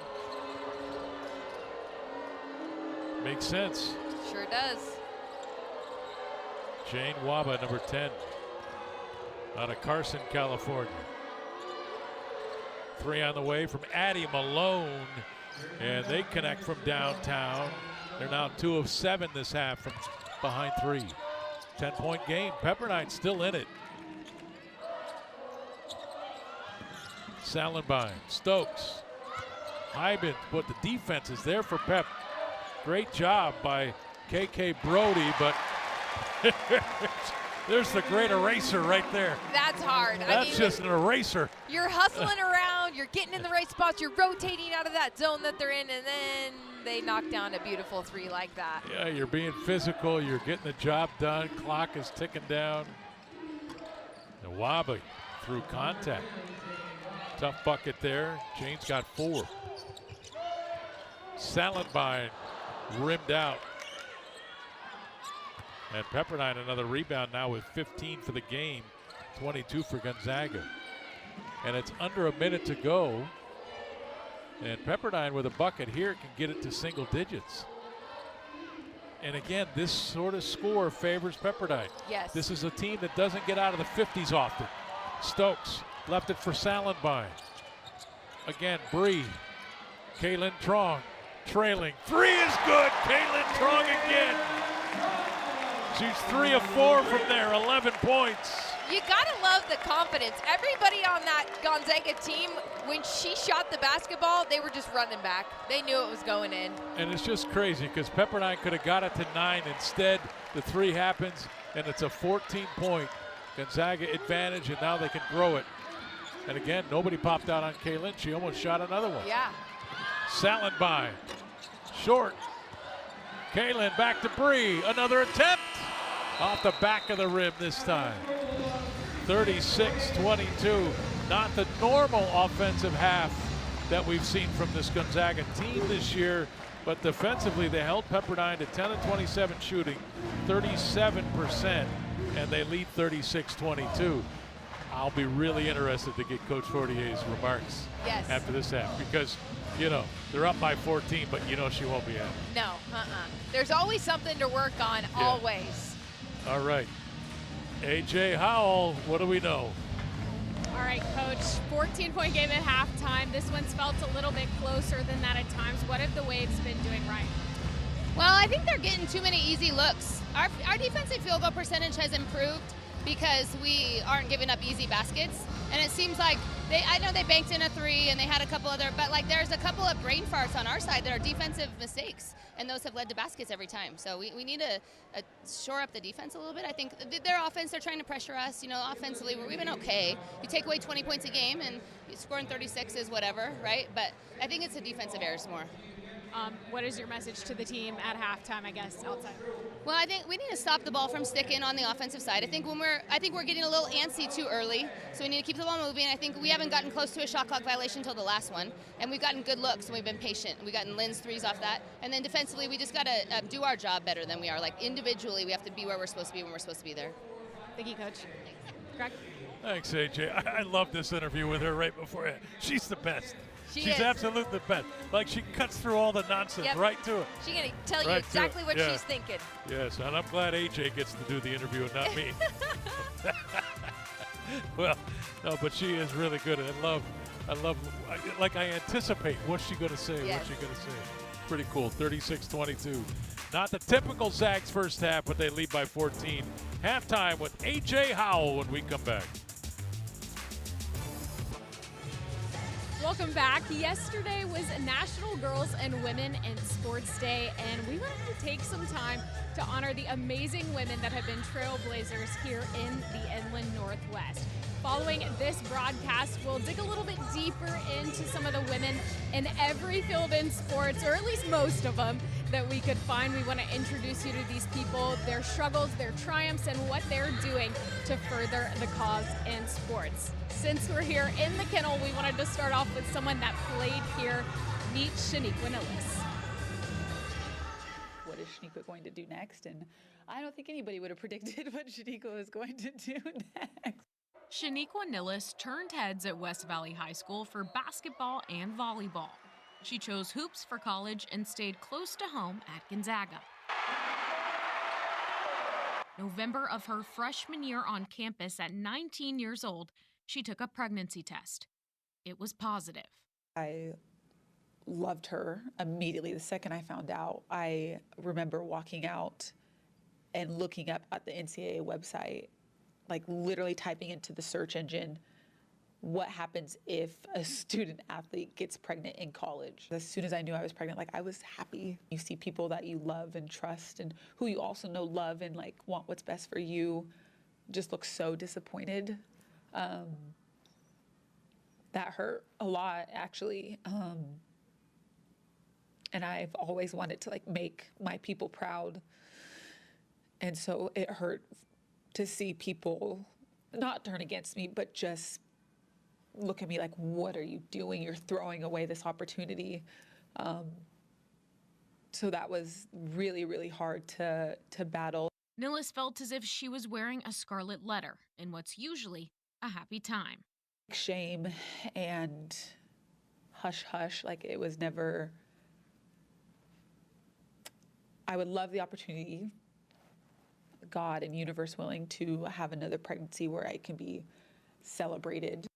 Speaker 2: Makes sense.
Speaker 3: Sure does.
Speaker 2: Jane Waba, number 10, out of Carson, California. 3 on the way from Addie Malone, and they connect from downtown. They're now 2 of 7 this half from behind 3. 10-point game. Pepperdine still in it. Salenbine, Stokes, Hyben, but the defense is there for Pep. Great job by KK Brody, but there's the great eraser right there.
Speaker 3: That's hard.
Speaker 2: That's just an eraser.
Speaker 3: You're hustling around, you're getting in the right spots, you're rotating out of that zone that they're in, and then they knock down a beautiful 3 like that.
Speaker 2: Yeah, you're being physical, you're getting the job done, clock is ticking down. And Wabi through contact. Tough bucket there. Jane's got 4. Salenbine rimmed out. And Pepperdine another rebound now with 15 for the game, 22 for Gonzaga. And it's under a minute to go. And Pepperdine with a bucket here can get it to single digits. And again, this sort of score favors Pepperdine.
Speaker 3: Yes.
Speaker 2: This is a team that doesn't get out of the 50s often. Stokes left it for Salenbine. Again, Bree. Kaylin Trong trailing. 3 is good. Kaylin Trong again. She's 3 of 4 from there, 11 points.
Speaker 3: You gotta love the confidence. Everybody on that Gonzaga team, when she shot the basketball, they were just running back. They knew it was going in.
Speaker 2: And it's just crazy because Pepperdine could have got it to 9. Instead, the 3 happens, and it's a 14-point Gonzaga advantage, and now they can grow it. And again, nobody popped out on Kaylin. She almost shot another one.
Speaker 3: Yeah.
Speaker 2: Salenbine, short. Kaylin back to Bree. Another attempt. Off the back of the rim this time. 36-22. Not the normal offensive half that we've seen from this Gonzaga team this year, but defensively they held Pepperdine to 10 of 27 shooting, 37%, and they lead 36-22. I'll be really interested to get Coach Fortier's remarks after this half because, you know, they're up by 14, but you know she won't be happy.
Speaker 3: No, There's always something to work on, always.
Speaker 2: All right. A.J. Howell, what do we know?
Speaker 4: All right, Coach, 14-point game at halftime. This one's felt a little bit closer than that at times. What have the Waves been doing right?
Speaker 5: Well, I think they're getting too many easy looks. Our defensive field goal percentage has improved because we aren't giving up easy baskets. And it seems like I know they banked in a 3 and they had a couple other, but like there's a couple of brain farts on our side that are defensive mistakes, and those have led to baskets every time. So we need to shore up the defense a little bit. I think their offense, they're trying to pressure us. You know, offensively, we've been okay. You take away 20 points a game and scoring 36 is whatever, right? But I think it's the defensive errors more.
Speaker 4: What is your message to the team at halftime, I guess, outside?
Speaker 5: Well, I think we need to stop the ball from sticking on the offensive side. I think we're getting a little antsy too early, so we need to keep the ball moving. I think we haven't gotten close to a shot clock violation until the last one, and we've gotten good looks, and we've been patient. We've gotten Lynn's 3s off that, and then defensively, we just got to do our job better than we are. Like individually, we have to be where we're supposed to be when we're supposed to be there.
Speaker 4: Thank you, Coach. Greg?
Speaker 2: Thanks, A.J. I love this interview with her right before it. She's the best. She's
Speaker 3: is.
Speaker 2: absolutely the best. Like, she cuts through all the nonsense right to it.
Speaker 3: She's going to tell you
Speaker 2: Right
Speaker 3: exactly what she's thinking.
Speaker 2: Yes, and I'm glad A.J. gets to do the interview and not me. Well, no, but she is really good. I anticipate what's she going to say,
Speaker 3: Yes.
Speaker 2: what's she going to say. Pretty cool, 36-22. Not the typical Zags first half, but they lead by 14. Halftime with A.J. Howell when we come back.
Speaker 4: Welcome back. Yesterday was National Girls and Women in Sports Day, and we wanted to take some time to honor the amazing women that have been trailblazers here in the Inland Northwest. Following this broadcast, we'll dig a little bit deeper into some of the women in every field in sports, or at least most of them, that we could find. We want to introduce you to these people, their struggles, their triumphs, and what they're doing to further the cause in sports. Since we're here in the kennel, we wanted to start off with someone that played here. Meet Shaniqua Nillis.
Speaker 6: What is Shaniqua going to do next? And I don't think anybody would have predicted what Shaniqua was going to do next.
Speaker 7: Shaniqua Nillis turned heads at West Valley High School for basketball and volleyball. She chose hoops for college and stayed close to home at Gonzaga. November of her freshman year on campus at 19 years old, she took a pregnancy test. It was positive.
Speaker 6: I loved her immediately. The second I found out, I remember walking out and looking up at the NCAA website, like literally typing into the search engine, what happens if a student athlete gets pregnant in college. As soon as I knew I was pregnant, like I was happy. You see people that you love and trust and who you also know love and like want what's best for you, just look so disappointed. That hurt a lot, actually. And I've always wanted to like make my people proud. And so it hurt to see people not turn against me, but just look at me like, what are you doing? You're throwing away this opportunity. So that was really, really hard to battle.
Speaker 7: Nillis felt as if she was wearing a scarlet letter in what's usually a happy time.
Speaker 6: Shame and hush hush, like it was never, I would love the opportunity, God and universe willing, to have another pregnancy where I can be celebrated.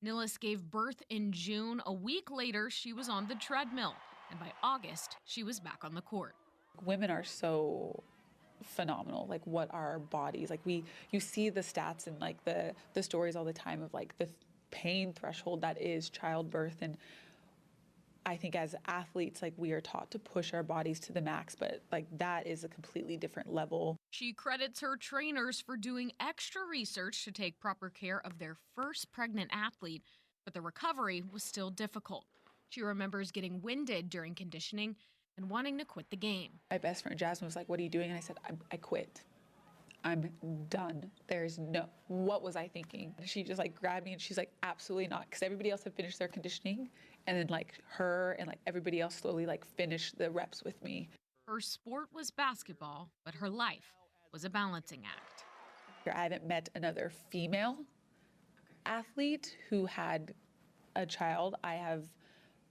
Speaker 7: Nillis gave birth in June. A week later, she was on the treadmill, and by August, she was back on the court.
Speaker 6: Women are so phenomenal, like what our bodies, like you see the stats and like the stories all the time of like the pain threshold that is childbirth. And I think as athletes, like we are taught to push our bodies to the max, but like that is a completely different level.
Speaker 7: She credits her trainers for doing extra research to take proper care of their first pregnant athlete, but the recovery was still difficult. She remembers getting winded during conditioning and wanting to quit the game.
Speaker 6: My best friend Jasmine was like, "What are you doing?" And I said, I quit. I'm done. There's no, what was I thinking? She just like grabbed me and she's like, absolutely not. Because everybody else had finished their conditioning. And then like her and like everybody else slowly like finished the reps with me.
Speaker 7: Her sport was basketball, but her life was a balancing act.
Speaker 6: I haven't met another female athlete who had a child. I have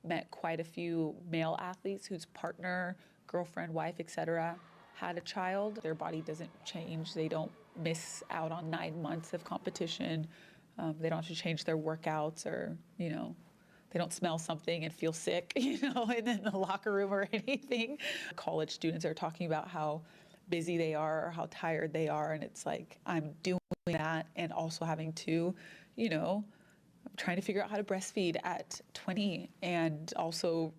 Speaker 6: met quite a few male athletes whose partner, girlfriend, wife, etc., had a child. Their body doesn't change. They don't miss out on 9 months of competition. They don't have to change their workouts, or, you know, they don't smell something and feel sick, you know, in the locker room or anything. College students are talking about how busy they are or how tired they are. And it's like, I'm doing that and also having to, you know, trying to figure out how to breastfeed at 20, and also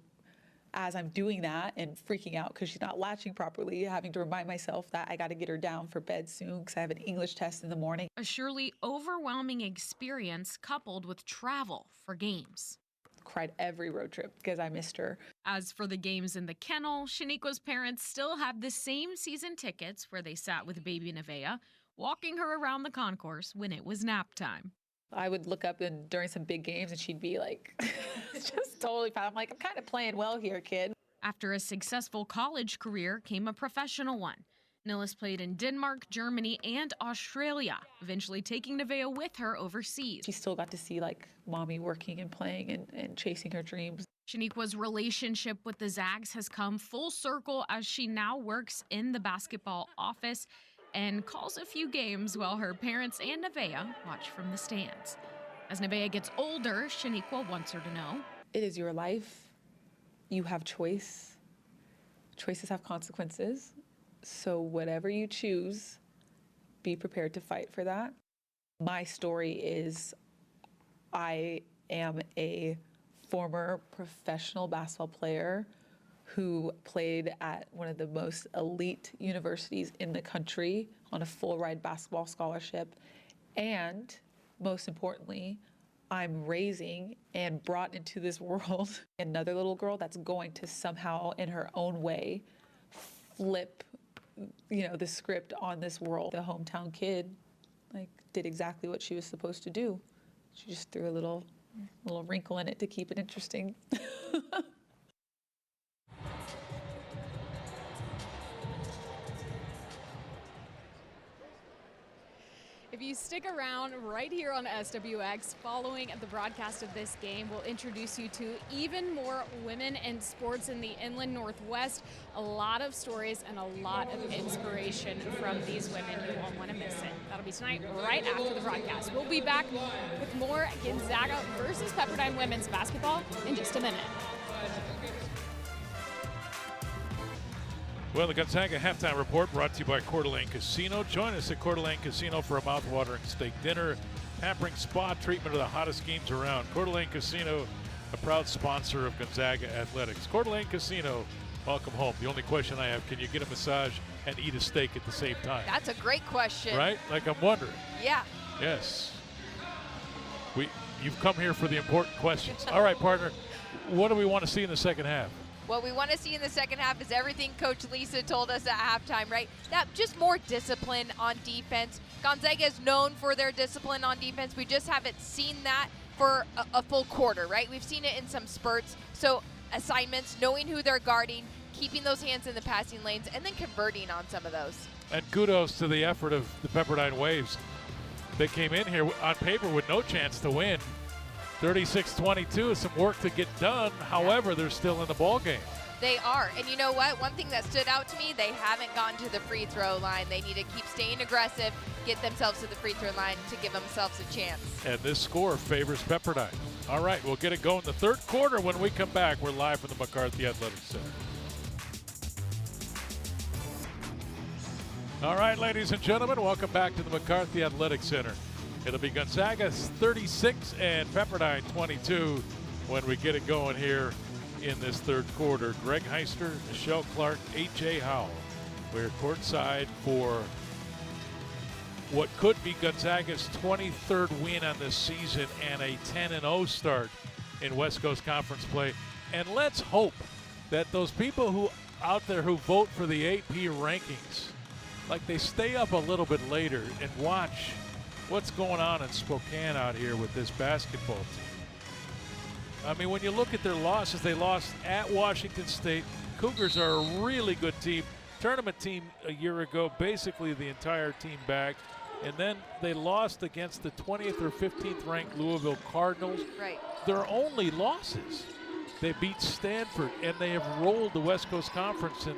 Speaker 6: as I'm doing that and freaking out because she's not latching properly, having to remind myself that I got to get her down for bed soon because I have an English test in the morning.
Speaker 7: A surely overwhelming experience coupled with travel for games.
Speaker 6: Cried every road trip because I missed her.
Speaker 7: As for the games in the kennel, Shaniqua's parents still have the same season tickets where they sat with baby Nevaeh, walking her around the concourse when it was nap time.
Speaker 6: I would look up and during some big games and she'd be like, just totally fine. I'm like, I'm kind of playing well here, kid.
Speaker 7: After a successful college career came a professional one. Nillis played in Denmark, Germany, and Australia, eventually taking Nevaeh with her overseas.
Speaker 6: She still got to see like mommy working and playing and chasing her dreams.
Speaker 7: Shaniqua's relationship with the Zags has come full circle as she now works in the basketball office and calls a few games while her parents and Nevaeh watch from the stands. As Nevaeh gets older, Shaniqua wants her to know,
Speaker 6: it is your life. You have choice. Choices have consequences. So whatever you choose, be prepared to fight for that. My story is I am a former professional basketball player who played at one of the most elite universities in the country on a full ride basketball scholarship. And most importantly, I'm raising and brought into this world another little girl that's going to somehow, in her own way, flip, the script on this world. The hometown kid, did exactly what she was supposed to do. She just threw a little wrinkle in it to keep it interesting.
Speaker 4: If you stick around right here on SWX, following the broadcast of this game, we'll introduce you to even more women in sports in the Inland Northwest. A lot of stories and a lot of inspiration from these women. You won't want to miss it. That'll be tonight right after the broadcast. We'll be back with more Gonzaga versus Pepperdine women's basketball in just a minute.
Speaker 2: Well, the Gonzaga halftime report brought to you by Coeur d'Alene Casino. Join us at Coeur d'Alene Casino for a mouth-watering steak dinner, pampering spa treatment of the hottest games around. Coeur d'Alene Casino, a proud sponsor of Gonzaga Athletics. Coeur d'Alene Casino, welcome home. The only question I have, can you get a massage and eat a steak at the same time?
Speaker 3: That's a great question.
Speaker 2: Right? Like, I'm wondering.
Speaker 3: Yeah.
Speaker 2: Yes. You've come here for the important questions. All right, partner, what do we want to see in the second half?
Speaker 3: What we want to see in the second half is everything Coach Lisa told us at halftime, right? That just more discipline on defense. Gonzaga is known for their discipline on defense. We just haven't seen that for a full quarter, right? We've seen it in some spurts. So assignments, knowing who they're guarding, keeping those hands in the passing lanes, and then converting on some of those.
Speaker 2: And kudos to the effort of the Pepperdine Waves. They came in here on paper with no chance to win. 36-22, some work to get done. However, they're still in the ball game.
Speaker 3: They are. And you know what? One thing that stood out to me, they haven't gotten to the free throw line. They need to keep staying aggressive, get themselves to the free throw line to give themselves a chance. And
Speaker 2: this score favors Pepperdine. All right, we'll get it going the third quarter when we come back. We're live from the McCarthy Athletic Center. All right, ladies and gentlemen, welcome back to the McCarthy Athletic Center. It'll be Gonzaga 36 and Pepperdine 22 when we get it going here in this third quarter. Greg Heister, Michelle Clark, H.A. Howell. We're courtside for what could be Gonzaga's 23rd win on this season and a 10-0 start in West Coast Conference play. And let's hope that those people who out there who vote for the AP rankings, they stay up a little bit later and watch what's going on in Spokane out here with this basketball team. I mean, when you look at their losses, they lost at Washington State. Cougars are a really good team. Tournament team a year ago, basically the entire team back. And then they lost against the 20th or 15th ranked Louisville Cardinals.
Speaker 3: Right.
Speaker 2: Their only losses. They beat Stanford, and they have rolled the West Coast Conference in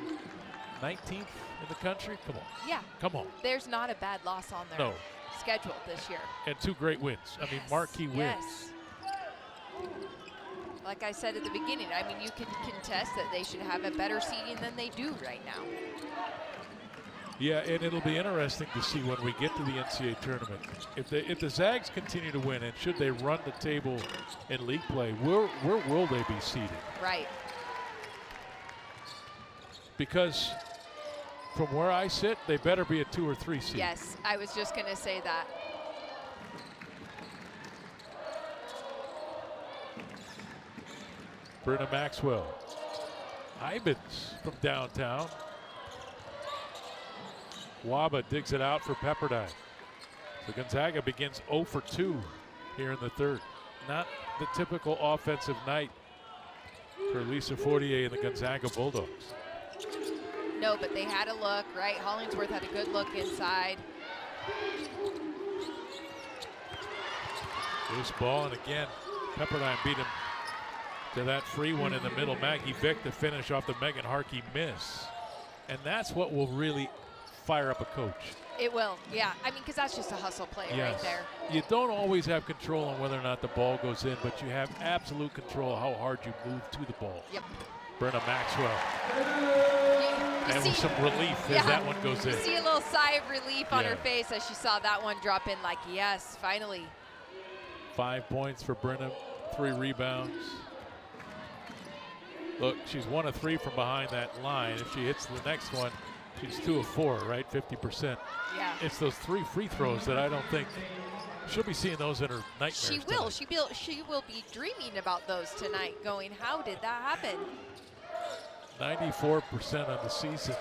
Speaker 2: 19th in the country. Come on.
Speaker 3: Yeah.
Speaker 2: Come on.
Speaker 3: There's not a bad loss on there.
Speaker 2: No.
Speaker 3: Schedule this year.
Speaker 2: And two great wins. I mean, marquee wins.
Speaker 3: Yes. Like I said at the beginning, I mean, you can contest that they should have a better seeding than they do right now.
Speaker 2: Yeah, and it'll be interesting to see when we get to the NCAA tournament. If the Zags continue to win, and should they run the table in league play, where will they be seeded?
Speaker 3: Right.
Speaker 2: Because from where I sit, they better be a 2 or 3 seed.
Speaker 3: Yes, I was just going to say that.
Speaker 2: Brenna Maxwell. Ibens from downtown. Waba digs it out for Pepperdine. So Gonzaga begins 0 for 2 here in the third. Not the typical offensive night for Lisa Fortier and the Gonzaga Bulldogs.
Speaker 3: No, but they had a look, right? Hollingsworth had a good look inside.
Speaker 2: Loose ball, and again, Pepperdine beat him to that free one in the middle. Maggie Vick to finish off the Megan Harkey miss. And that's what will really fire up a coach.
Speaker 3: It will, yeah. I mean, because that's just a hustle play right there.
Speaker 2: You don't always have control on whether or not the ball goes in, but you have absolute control of how hard you move to the ball.
Speaker 3: Yep.
Speaker 2: Brenna Maxwell. And with some relief as that one goes in.
Speaker 3: You see a little sigh of relief on her face as she saw that one drop in, like, yes, finally.
Speaker 2: 5 points for Brenna, 3 rebounds. Look, she's 1 of 3 from behind that line. If she hits the next one, she's 2 of 4, right? 50%.
Speaker 3: Yeah.
Speaker 2: It's those 3 free throws that I don't think she'll be seeing those in her nightmares.
Speaker 3: She will. She will be dreaming about those tonight, going, how did that happen?
Speaker 2: 94% on the season.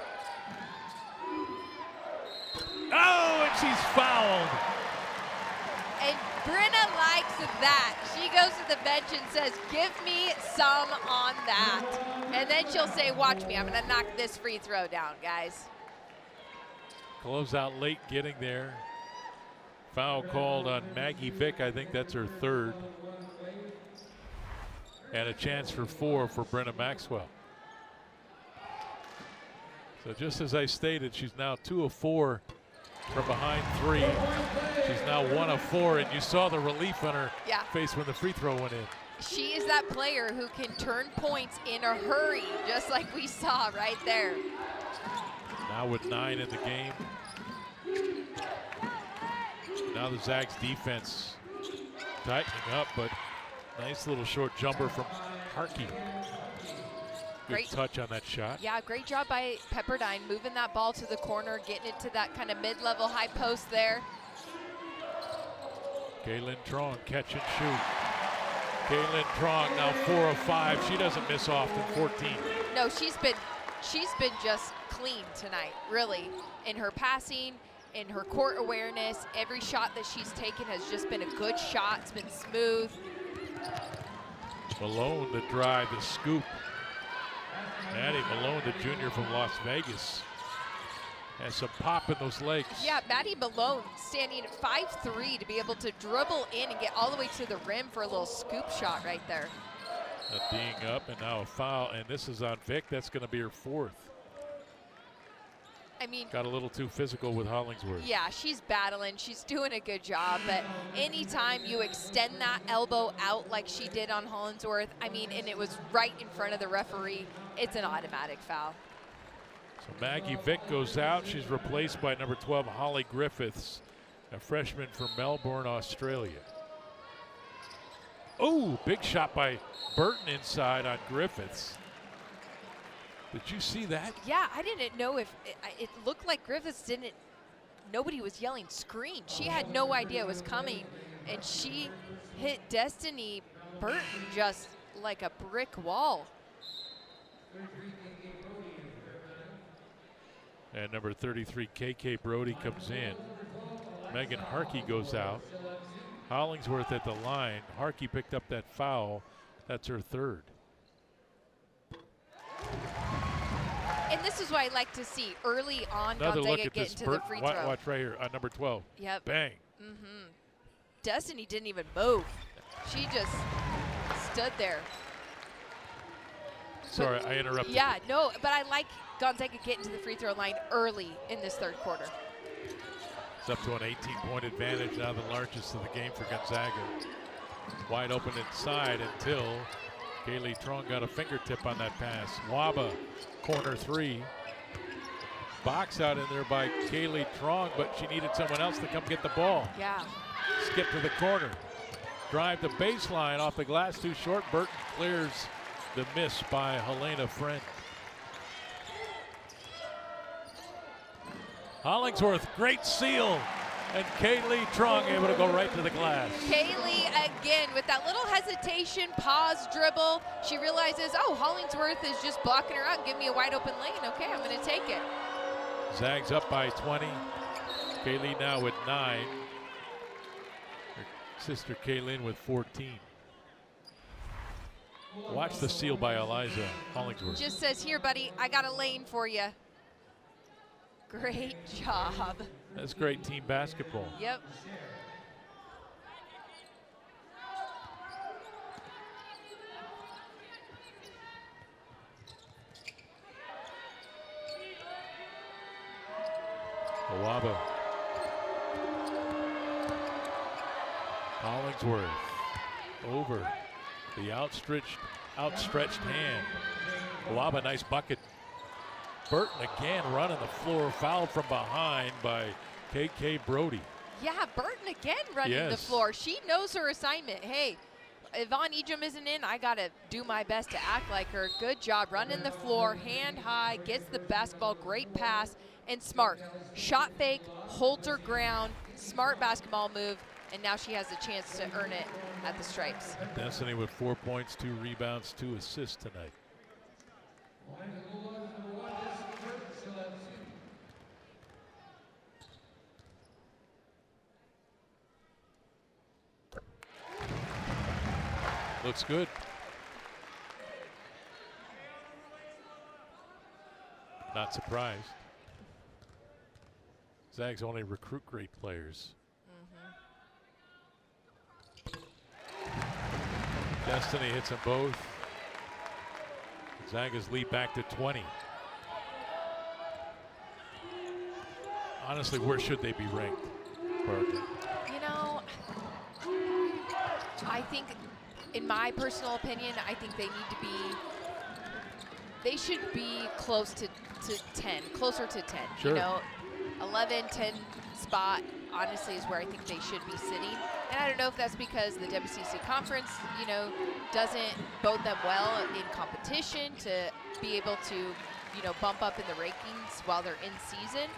Speaker 2: Oh, and she's fouled.
Speaker 3: And Brenna likes that. She goes to the bench and says, give me some on that. And then she'll say, watch me, I'm gonna knock this free throw down, guys.
Speaker 2: Close out late getting there. Foul called on Maggie Vick. I think that's her 3rd. And a chance for 4 for Brenna Maxwell. So just as I stated, she's now 2 of 4 from behind 3. She's now 1 of 4, and you saw the relief on her face when the free throw went in.
Speaker 3: She is that player who can turn points in a hurry, just like we saw right there.
Speaker 2: Now with 9 in the game. Now the Zags defense tightening up, but nice little short jumper from Harkey. Good touch on that shot.
Speaker 3: Yeah, great job by Pepperdine moving that ball to the corner, getting it to that kind of mid-level high post there.
Speaker 2: Kaylin Trong catch and shoot. Kaylin Trong now 4 of 5. She doesn't miss often, 14.
Speaker 3: No, she's been just clean tonight, really. In her passing, in her court awareness, every shot that she's taken has just been a good shot. It's been smooth.
Speaker 2: Malone the drive, the scoop. Maddie Malone, the junior from Las Vegas, has some pop in those legs.
Speaker 3: Yeah, Maddie Malone standing at 5'3" to be able to dribble in and get all the way to the rim for a little scoop shot right there.
Speaker 2: A ding up and now a foul, and this is on Vick. That's going to be her 4th.
Speaker 3: I mean,
Speaker 2: got a little too physical with Hollingsworth.
Speaker 3: Yeah, she's battling. She's doing a good job, but anytime you extend that elbow out like she did on Hollingsworth, I mean, and it was right in front of the referee, it's an automatic foul.
Speaker 2: So Maggie Vick goes out. She's replaced by number 12, Holly Griffiths, a freshman from Melbourne, Australia. Oh, big shot by Burton inside on Griffiths. Did you see that?
Speaker 3: Yeah, I didn't know if it looked like Griffiths didn't. Nobody was yelling screen. She had no idea it was coming, and she hit Destiny Burton just like a brick wall.
Speaker 2: And number 33, KK Brody, comes in. Megan Harkey goes out. Hollingsworth at the line. Harkey picked up that foul. That's her 3rd.
Speaker 3: And this is what I like to see early on.
Speaker 2: Another
Speaker 3: Gonzaga
Speaker 2: look at
Speaker 3: get
Speaker 2: this.
Speaker 3: into the free throw.
Speaker 2: Watch right here on number 12.
Speaker 3: Yep.
Speaker 2: Bang.
Speaker 3: Destiny didn't even move. She just stood there.
Speaker 2: Sorry, I interrupted.
Speaker 3: Yeah, no, but I like Gonzaga getting to the free throw line early in this 3rd quarter.
Speaker 2: It's up to an 18-point advantage, now the largest of the game for Gonzaga. Wide open inside until Kaylee Trong got a fingertip on that pass. Waba, corner 3. Box out in there by Kaylee Trong, but she needed someone else to come get the ball.
Speaker 3: Yeah.
Speaker 2: Skip to the corner. Drive the baseline off the glass, too short. Burton clears the miss by Helena Friend. Hollingsworth, great seal. And Kaylee Trong able to go right to the glass.
Speaker 3: Kaylee again with that little hesitation, pause, dribble. She realizes, oh, Hollingsworth is just blocking her out. Give me a wide open lane. Okay, I'm going to take it.
Speaker 2: Zags up by 20. Kaylee now with 9. Her sister Kaylin with 14. Watch the seal by Eliza Hollingsworth.
Speaker 3: Just says, here, buddy, I got a lane for you. Great job.
Speaker 2: That's great team basketball.
Speaker 3: Yep.
Speaker 2: Awaba. Hollingsworth over the outstretched hand. Awaba, nice bucket. Burton again running the floor, fouled from behind by KK Brody.
Speaker 3: Yeah, Burton again running the floor. She knows her assignment. Hey, Yvonne Ejim isn't in, I got to do my best to act like her. Good job running the floor, hand high, gets the basketball, great pass, and smart. Shot fake, holds her ground, smart basketball move, and now she has a chance to earn it at the stripes.
Speaker 2: Destiny with 4 points, 2 rebounds, 2 assists tonight. Looks good. Not surprised. Zags only recruit great players. Destiny hits them both. Gonzaga's lead back to 20. Honestly, where should they be ranked, Parker?
Speaker 3: You know, I think, in my personal opinion, I think they should be close to 10, closer to 10.
Speaker 2: Sure.
Speaker 3: You know, 11, 10 spot, honestly, is where I think they should be sitting. And I don't know if that's because the WCC conference, you know, doesn't bode them well in competition to be able to, you know, bump up in the rankings while they're in season.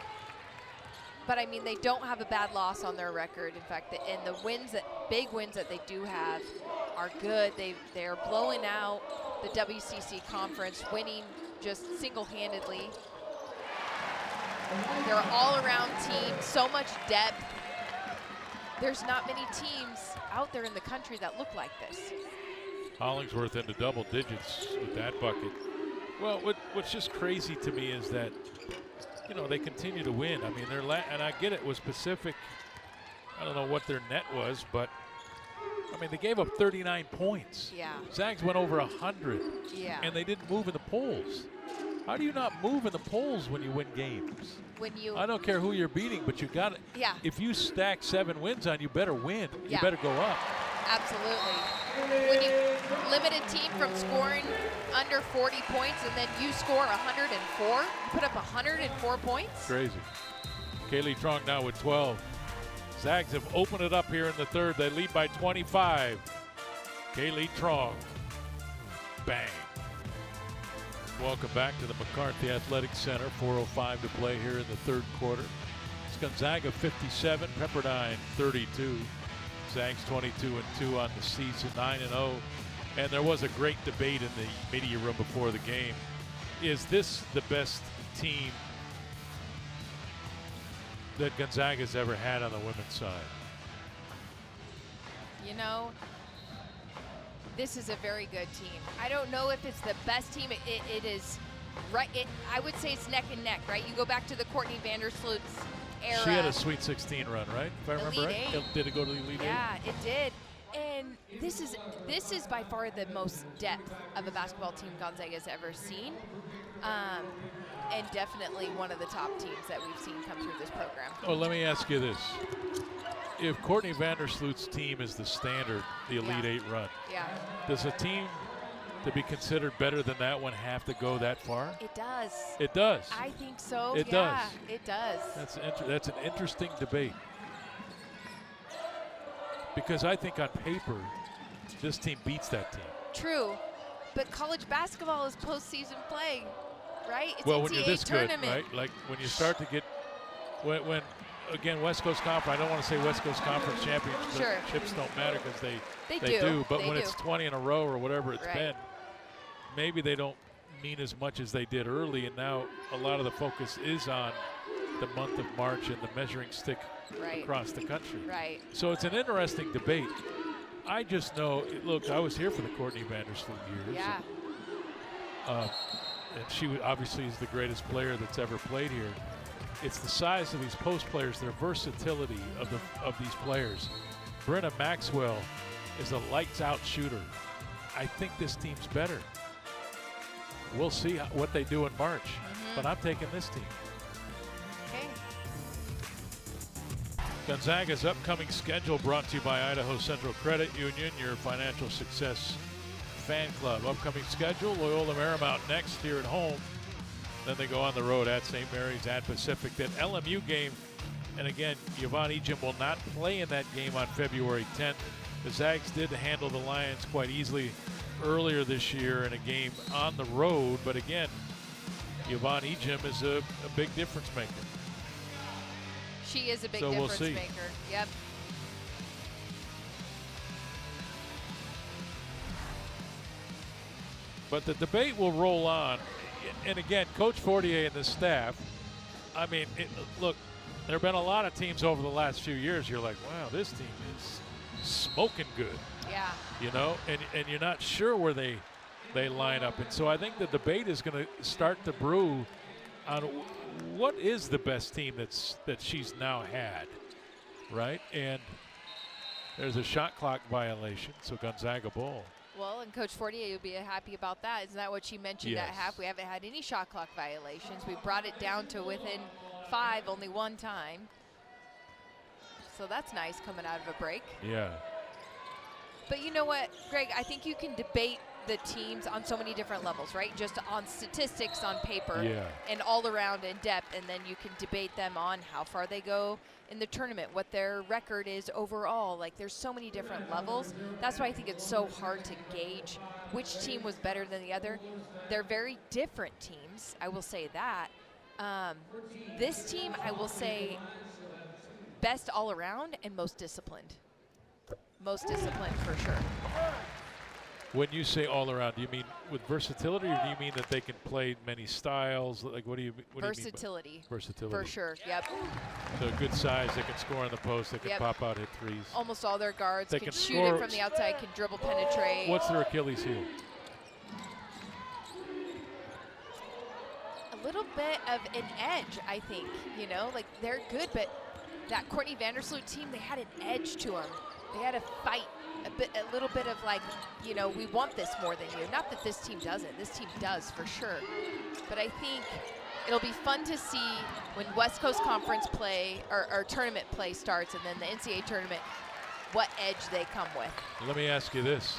Speaker 3: But I mean, they don't have a bad loss on their record. In fact, and the wins, big wins that they do have are good. They're blowing out the WCC conference, winning just single-handedly. They're an all-around team, so much depth. There's not many teams out there in the country that look like this.
Speaker 2: Hollingsworth into double digits with that bucket. Well, what's just crazy to me is that, you know, they continue to win. I mean, and I get it was Pacific. I don't know what their net was, but I mean, they gave up 39 points.
Speaker 3: Yeah.
Speaker 2: Zags went over 100.
Speaker 3: Yeah.
Speaker 2: And they didn't move in the polls. How do you not move in the polls when you win games? I don't care who you're beating, but you got it.
Speaker 3: Yeah.
Speaker 2: If you stack 7 wins on, you better win. You better go up.
Speaker 3: Absolutely. When you limit a team from scoring under 40 points and then you score 104, you put up 104 points.
Speaker 2: Crazy. Kaylee Trong now with 12. Zags have opened it up here in the third. They lead by 25. Kaylee Trong. Bang. Welcome back to the McCarthy Athletic Center. 4:05 to play here in the third quarter. It's Gonzaga 57, Pepperdine 32. Zags 22-2 on the season, 9-0. And there was a great debate in the media room before the game. Is this the best team that Gonzaga's ever had on the women's side?
Speaker 3: You know, this is a very good team. I don't know if it's the best team. It is right. I would say it's neck and neck, right? You go back to the Courtney Vandersloot's era.
Speaker 2: She had a Sweet 16 run, right? If I remember right. Did it go to the Elite Eight?
Speaker 3: Yeah, it did. And this is by far the most depth of a basketball team Gonzaga's ever seen. And definitely one of the top teams that we've seen come through this program.
Speaker 2: Well, let me ask you this. If Courtney Vandersloot's team is the standard, the Elite Eight run, does a team to be considered better than that one have to go that far?
Speaker 3: It does.
Speaker 2: It does.
Speaker 3: I think so.
Speaker 2: It does.
Speaker 3: It does.
Speaker 2: That's an interesting debate. Because I think on paper, this team beats that team.
Speaker 3: True. But college basketball is postseason play, right? It's
Speaker 2: well,
Speaker 3: NCAA
Speaker 2: when you're this
Speaker 3: tournament.
Speaker 2: good, right? Like when you start to get, when again, West Coast Conference, I don't want to say West Coast Conference championships don't matter because they do. But when it's 20 in a row or whatever it's been, maybe they don't mean as much as they did early. And now a lot of the focus is on the month of March and the measuring stick across the country.
Speaker 3: Right.
Speaker 2: So it's an interesting debate. I just know, look, I was here for the Courtney Vandersloot years.
Speaker 3: Yeah.
Speaker 2: And she obviously is the greatest player that's ever played here. It's the size of these post players, their versatility of these players. Brenna Maxwell is a lights-out shooter. I think this team's better. We'll see what they do in March, but I'm taking this team.
Speaker 3: Okay.
Speaker 2: Gonzaga's upcoming schedule brought to you by Idaho Central Credit Union, your financial success fan club. Upcoming schedule, Loyola Marymount next here at home. Then they go on the road at St. Mary's, at Pacific. That LMU game, and again, Yvonne Ejim will not play in that game on February 10th. The Zags did handle the Lions quite easily earlier this year in a game on the road, but again, Yvonne Ejim is a big difference maker.
Speaker 3: She is a big
Speaker 2: So we'll
Speaker 3: difference
Speaker 2: see.
Speaker 3: maker. Yep.
Speaker 2: But the debate will roll on. And again, Coach Fortier and the staff, I mean, look, there have been a lot of teams over the last few years. You're like, wow, this team is smoking good.
Speaker 3: Yeah.
Speaker 2: You know, and you're not sure where they line up. And so I think the debate is going to start to brew on what is the best team that she's now had, right? And there's a shot clock violation, so Gonzaga ball.
Speaker 3: Well, and Coach Fortier will be happy about that. Isn't that what she mentioned at
Speaker 2: Yes.
Speaker 3: half? We haven't had any shot clock violations. We brought it down to within 5 only one time. So that's nice coming out of a break.
Speaker 2: Yeah.
Speaker 3: But you know what, Greg, I think you can debate the teams on so many different levels, right? Just on statistics on paper
Speaker 2: Yeah.
Speaker 3: and all around in depth, and then you can debate them on how far they go in the tournament, what their record is overall. Like, there's so many different levels. That's why I think it's so hard to gauge which team was better than the other. They're very different teams, I will say that. This team, I will say, best all around and most disciplined. Most disciplined for sure.
Speaker 2: When you say all around, do you mean with versatility, or do you mean that they can play many styles? Like, what do you mean?
Speaker 3: Versatility.
Speaker 2: Versatility.
Speaker 3: For sure, yep.
Speaker 2: So good size, they can score on the post, they can
Speaker 3: Yep.
Speaker 2: pop out, hit threes.
Speaker 3: Almost all their guards
Speaker 2: They
Speaker 3: can
Speaker 2: can
Speaker 3: shoot
Speaker 2: score.
Speaker 3: it from the outside, can dribble, penetrate.
Speaker 2: What's their Achilles heel?
Speaker 3: A little bit of an edge, I think. You know, like, they're good, but that Courtney Vandersloot team, they had an edge to them. They had a fight, a little bit of like, you know, we want this more than you. Not that this team doesn't. This team does for sure. But I think it'll be fun to see when West Coast Conference play or tournament play starts, and then the NCAA tournament, what edge they come with.
Speaker 2: Let me ask you this.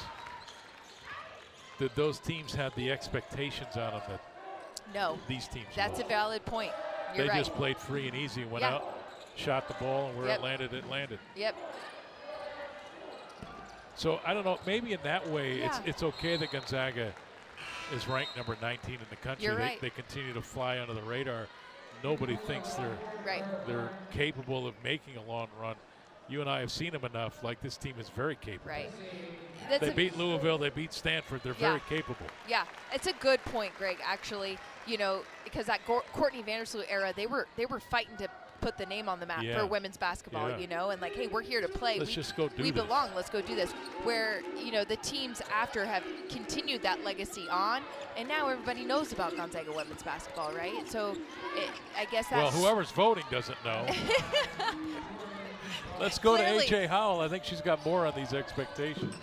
Speaker 2: Did those teams have the expectations on them that
Speaker 3: No,
Speaker 2: these teams
Speaker 3: that's a
Speaker 2: will?
Speaker 3: valid point. You're
Speaker 2: They
Speaker 3: right.
Speaker 2: just played free and easy, went
Speaker 3: Yeah.
Speaker 2: out, shot the ball, and where
Speaker 3: Yep.
Speaker 2: it landed, it landed.
Speaker 3: Yep.
Speaker 2: So I don't know, maybe in that way
Speaker 3: Yeah.
Speaker 2: it's okay that Gonzaga is ranked number 19 in the country.
Speaker 3: You're right.
Speaker 2: They continue to fly under the radar. Nobody thinks
Speaker 3: Right.
Speaker 2: they're capable of making a long run. You and I have seen them enough. Like, this team is very capable.
Speaker 3: Right. That's
Speaker 2: They
Speaker 3: a-
Speaker 2: beat Louisville. They beat Stanford. They're
Speaker 3: Yeah.
Speaker 2: very capable.
Speaker 3: Yeah, it's a good point, Greg. Actually, you know, because that Courtney Vandersloot era, they were fighting to put the name on the map
Speaker 2: Yeah.
Speaker 3: for women's basketball.
Speaker 2: Yeah.
Speaker 3: You know, and like, hey, we're here to play.
Speaker 2: Let's just go do
Speaker 3: We
Speaker 2: this.
Speaker 3: belong. Let's go do this. Where, you know, the teams after have continued that legacy on, and now everybody knows about Gonzaga women's basketball, right? So, I guess
Speaker 2: Well,
Speaker 3: that's
Speaker 2: whoever's voting doesn't know. Let's go
Speaker 3: Clearly.
Speaker 2: to A.J. Howell. I think she's got more on these expectations.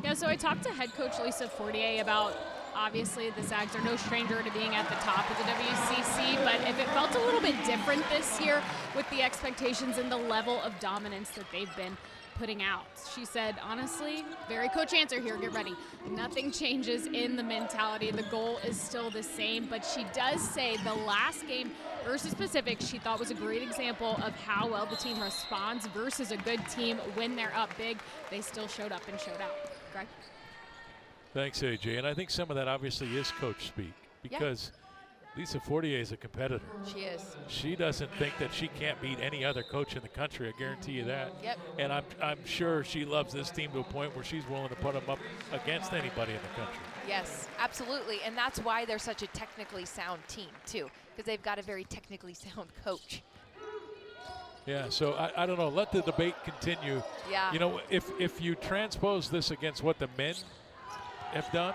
Speaker 4: Yeah, so I talked to head coach Lisa Fortier about, obviously, the Zags are no stranger to being at the top of the WCC, but if it felt a little bit different this year with the expectations and the level of dominance that they've been putting out. She said, honestly, very coach answer here, get ready. Nothing changes in the mentality. The goal is still the same, but she does say the last game versus Pacific she thought was a great example of how well the team responds versus a good team when they're up big. They still showed up and showed out. Greg?
Speaker 2: Thanks, A.J. And I think some of that obviously is coach speak, because Lisa Fortier is a competitor.
Speaker 3: she is.
Speaker 2: She doesn't think that she can't beat any other coach in the country. I guarantee you that.
Speaker 3: Yep.
Speaker 2: And I'm sure she loves this team to a point where she's willing to put them up against anybody in the country.
Speaker 3: Yes, absolutely. And that's why they're such a technically sound team, too, because they've got a very technically sound coach.
Speaker 2: Yeah, so I don't know. Let the debate continue.
Speaker 3: Yeah.
Speaker 2: You know, if you transpose this against what the men have done,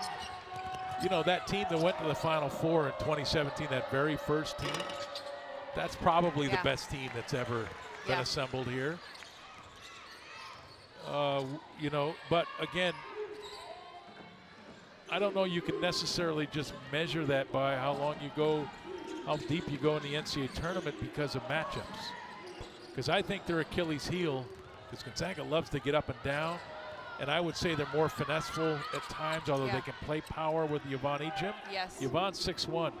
Speaker 2: you know, that team that went to the Final Four in 2017, that very first team, that's probably the best team that's ever been assembled here. You know, but again, I don't know you can necessarily just measure that by how long you go, how deep you go in the NCAA tournament because of matchups. Because I think their Achilles heel, because Gonzaga loves to get up and down, and I would say they're more finesseful at times, although they can play power with Yvonne Ejim.
Speaker 3: Yes.
Speaker 2: Yvonne's 6'1".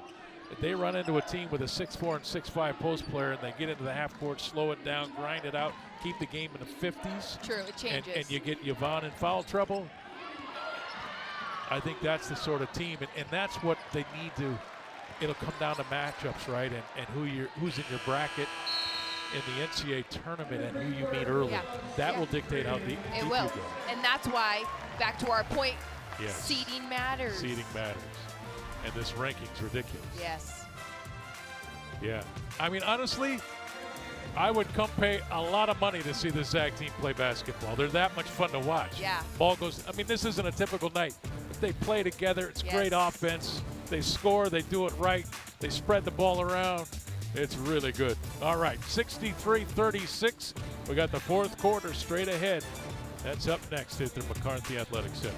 Speaker 2: If they run into a team with a 6'4" and 6'5" post player and they get into the half court, slow it down, grind it out, keep the game in the 50s.
Speaker 3: True, it changes.
Speaker 2: And you get Yvonne in foul trouble. I think that's the sort of team, and that's what they need to. It'll come down to matchups, right? And who's in your bracket in the NCAA tournament and who you meet early.
Speaker 3: Yeah.
Speaker 2: That will dictate how deep
Speaker 3: It
Speaker 2: you
Speaker 3: will.
Speaker 2: go.
Speaker 3: And that's why, back to our point,
Speaker 2: Yes.
Speaker 3: seeding matters.
Speaker 2: Seeding matters. And this ranking's ridiculous.
Speaker 3: Yes.
Speaker 2: Yeah. I mean, honestly, I would come pay a lot of money to see the Zag team play basketball. They're that much fun to watch.
Speaker 3: Yeah.
Speaker 2: Ball goes, I mean, this isn't a typical night. If they play together, it's
Speaker 3: Yes.
Speaker 2: great offense. They score, they do it right. They spread the ball around. It's really good. All right, 63-36. We got the fourth quarter straight ahead. That's up next at the McCarthy Athletic Center.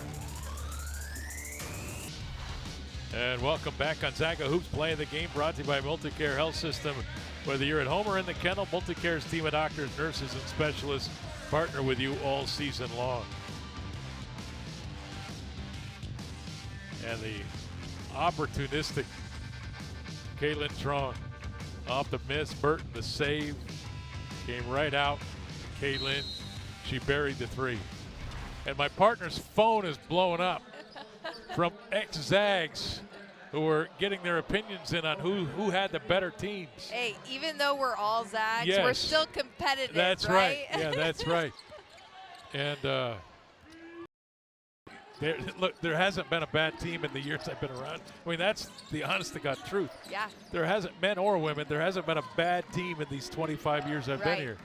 Speaker 2: And welcome back. Gonzaga Hoops Play of the Game brought to you by Multicare Health System. Whether you're at home or in the kennel, Multicare's team of doctors, nurses, and specialists partner with you all season long. And the opportunistic Caitlin Trong off the miss, Burton the save, came right out. Caitlin, she buried the three. And my partner's phone is blowing up from ex-Zags who are getting their opinions in on who had the better teams.
Speaker 3: Hey, even though we're all Zags,
Speaker 2: Yes.
Speaker 3: we're still competitive,
Speaker 2: That's right. Yeah, that's right. And look, there hasn't been a bad team in the years I've been around. I mean, that's the honest-to-God truth.
Speaker 3: Yeah.
Speaker 2: There hasn't, men or women, there hasn't been a bad team in these 25 years I've been here.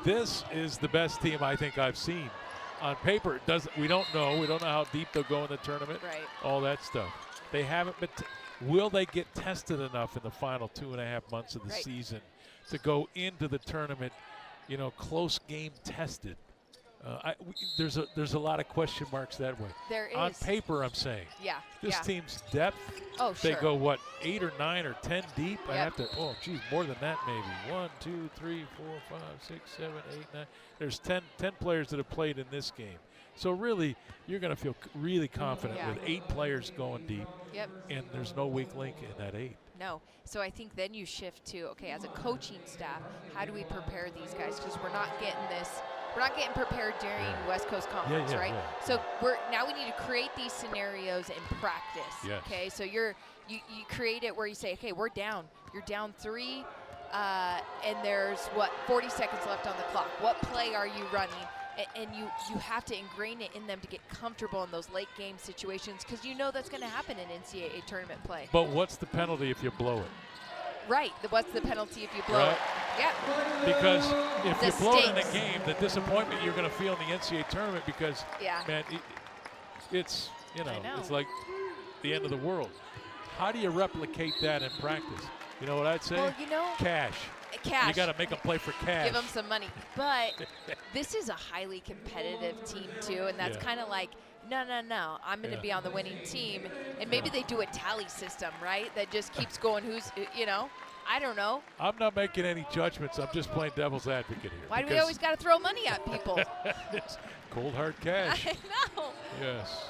Speaker 2: This is the best team I think I've seen. On paper, it doesn't. We don't know. We don't know how deep they'll go in the tournament.
Speaker 3: Right.
Speaker 2: All that stuff. They haven't been. Will they get tested enough in the final 2.5 months of the season to go into the tournament? You know, close game tested. There's a lot of question marks that way.
Speaker 3: There is.
Speaker 2: On paper, I'm saying.
Speaker 3: Yeah.
Speaker 2: This
Speaker 3: yeah.
Speaker 2: team's depth.
Speaker 3: Oh,
Speaker 2: They
Speaker 3: sure.
Speaker 2: go what, 8 or 9 or 10 deep? I
Speaker 3: Yep.
Speaker 2: have to. Oh, geez, more than that maybe. 1, 2, 3, 4, 5, 6, 7, 8, 9. There's 10 players that have played in this game. So really, you're going to feel really confident with 8 players going deep.
Speaker 3: Yep.
Speaker 2: And there's no weak link in that 8.
Speaker 3: No. So I think then you shift to, okay, as a coaching staff, how do we prepare these guys? Because we're not getting this. We're not getting prepared during West Coast Conference, right?
Speaker 2: Yeah.
Speaker 3: So now we need to create these scenarios in practice.
Speaker 2: Yes.
Speaker 3: Okay, so you create it where you say, okay, we're down. You're down 3, and there's 40 seconds left on the clock. What play are you running? And you have to ingrain it in them to get comfortable in those late game situations because you know that's going to happen in NCAA tournament play.
Speaker 2: But what's the penalty if you blow it?
Speaker 3: Right. What's the penalty if you blow it? Yeah.
Speaker 2: Because if you blow it in a
Speaker 3: stakes.
Speaker 2: game, the disappointment you're going to feel in the NCAA tournament because, man, it's, you know, it's like the end of the world. How do you replicate that in practice? You know what I'd say?
Speaker 3: Well, you know,
Speaker 2: cash.
Speaker 3: Cash.
Speaker 2: You got to make them play for cash.
Speaker 3: Give them some money. But this is a highly competitive team, too, and that's kind of like, no, I'm going to be on the winning team. And maybe they do a tally system, right, that just keeps going who's, you know, I don't know.
Speaker 2: I'm not making any judgments. I'm just playing devil's advocate here.
Speaker 3: Why do we always got to throw money at people?
Speaker 2: It's cold, hard cash.
Speaker 3: I know.
Speaker 2: Yes.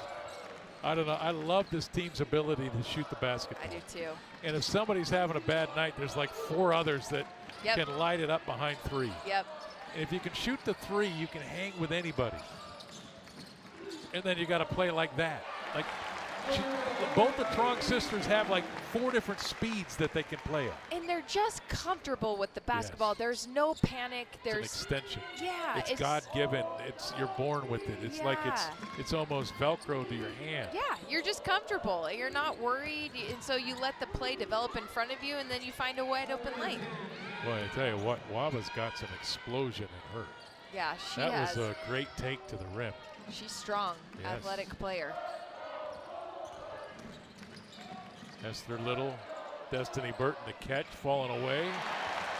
Speaker 2: I don't know. I love this team's ability to shoot the basketball.
Speaker 3: I do, too.
Speaker 2: And if somebody's having a bad night, there's like 4 others that can light it up behind 3.
Speaker 3: Yep.
Speaker 2: And if you can shoot the 3, you can hang with anybody. And then you got to play like that. Like both the Trong sisters have like 4 different speeds that they can play at.
Speaker 3: And they're just comfortable with the basketball. There's no panic. There's
Speaker 2: it's an extension.
Speaker 3: Yeah.
Speaker 2: It's God-given. You're born with it. It's like it's almost Velcro to your hand.
Speaker 3: Yeah, you're just comfortable. You're not worried, and so you let the play develop in front of you, and then you find a wide open lane.
Speaker 2: Boy, I tell you what, Waba's got some explosion in her.
Speaker 3: Yeah, she
Speaker 2: that
Speaker 3: has.
Speaker 2: was a great take to the rim.
Speaker 3: She's strong, athletic player.
Speaker 2: Esther Little, Destiny Burton to catch, falling away.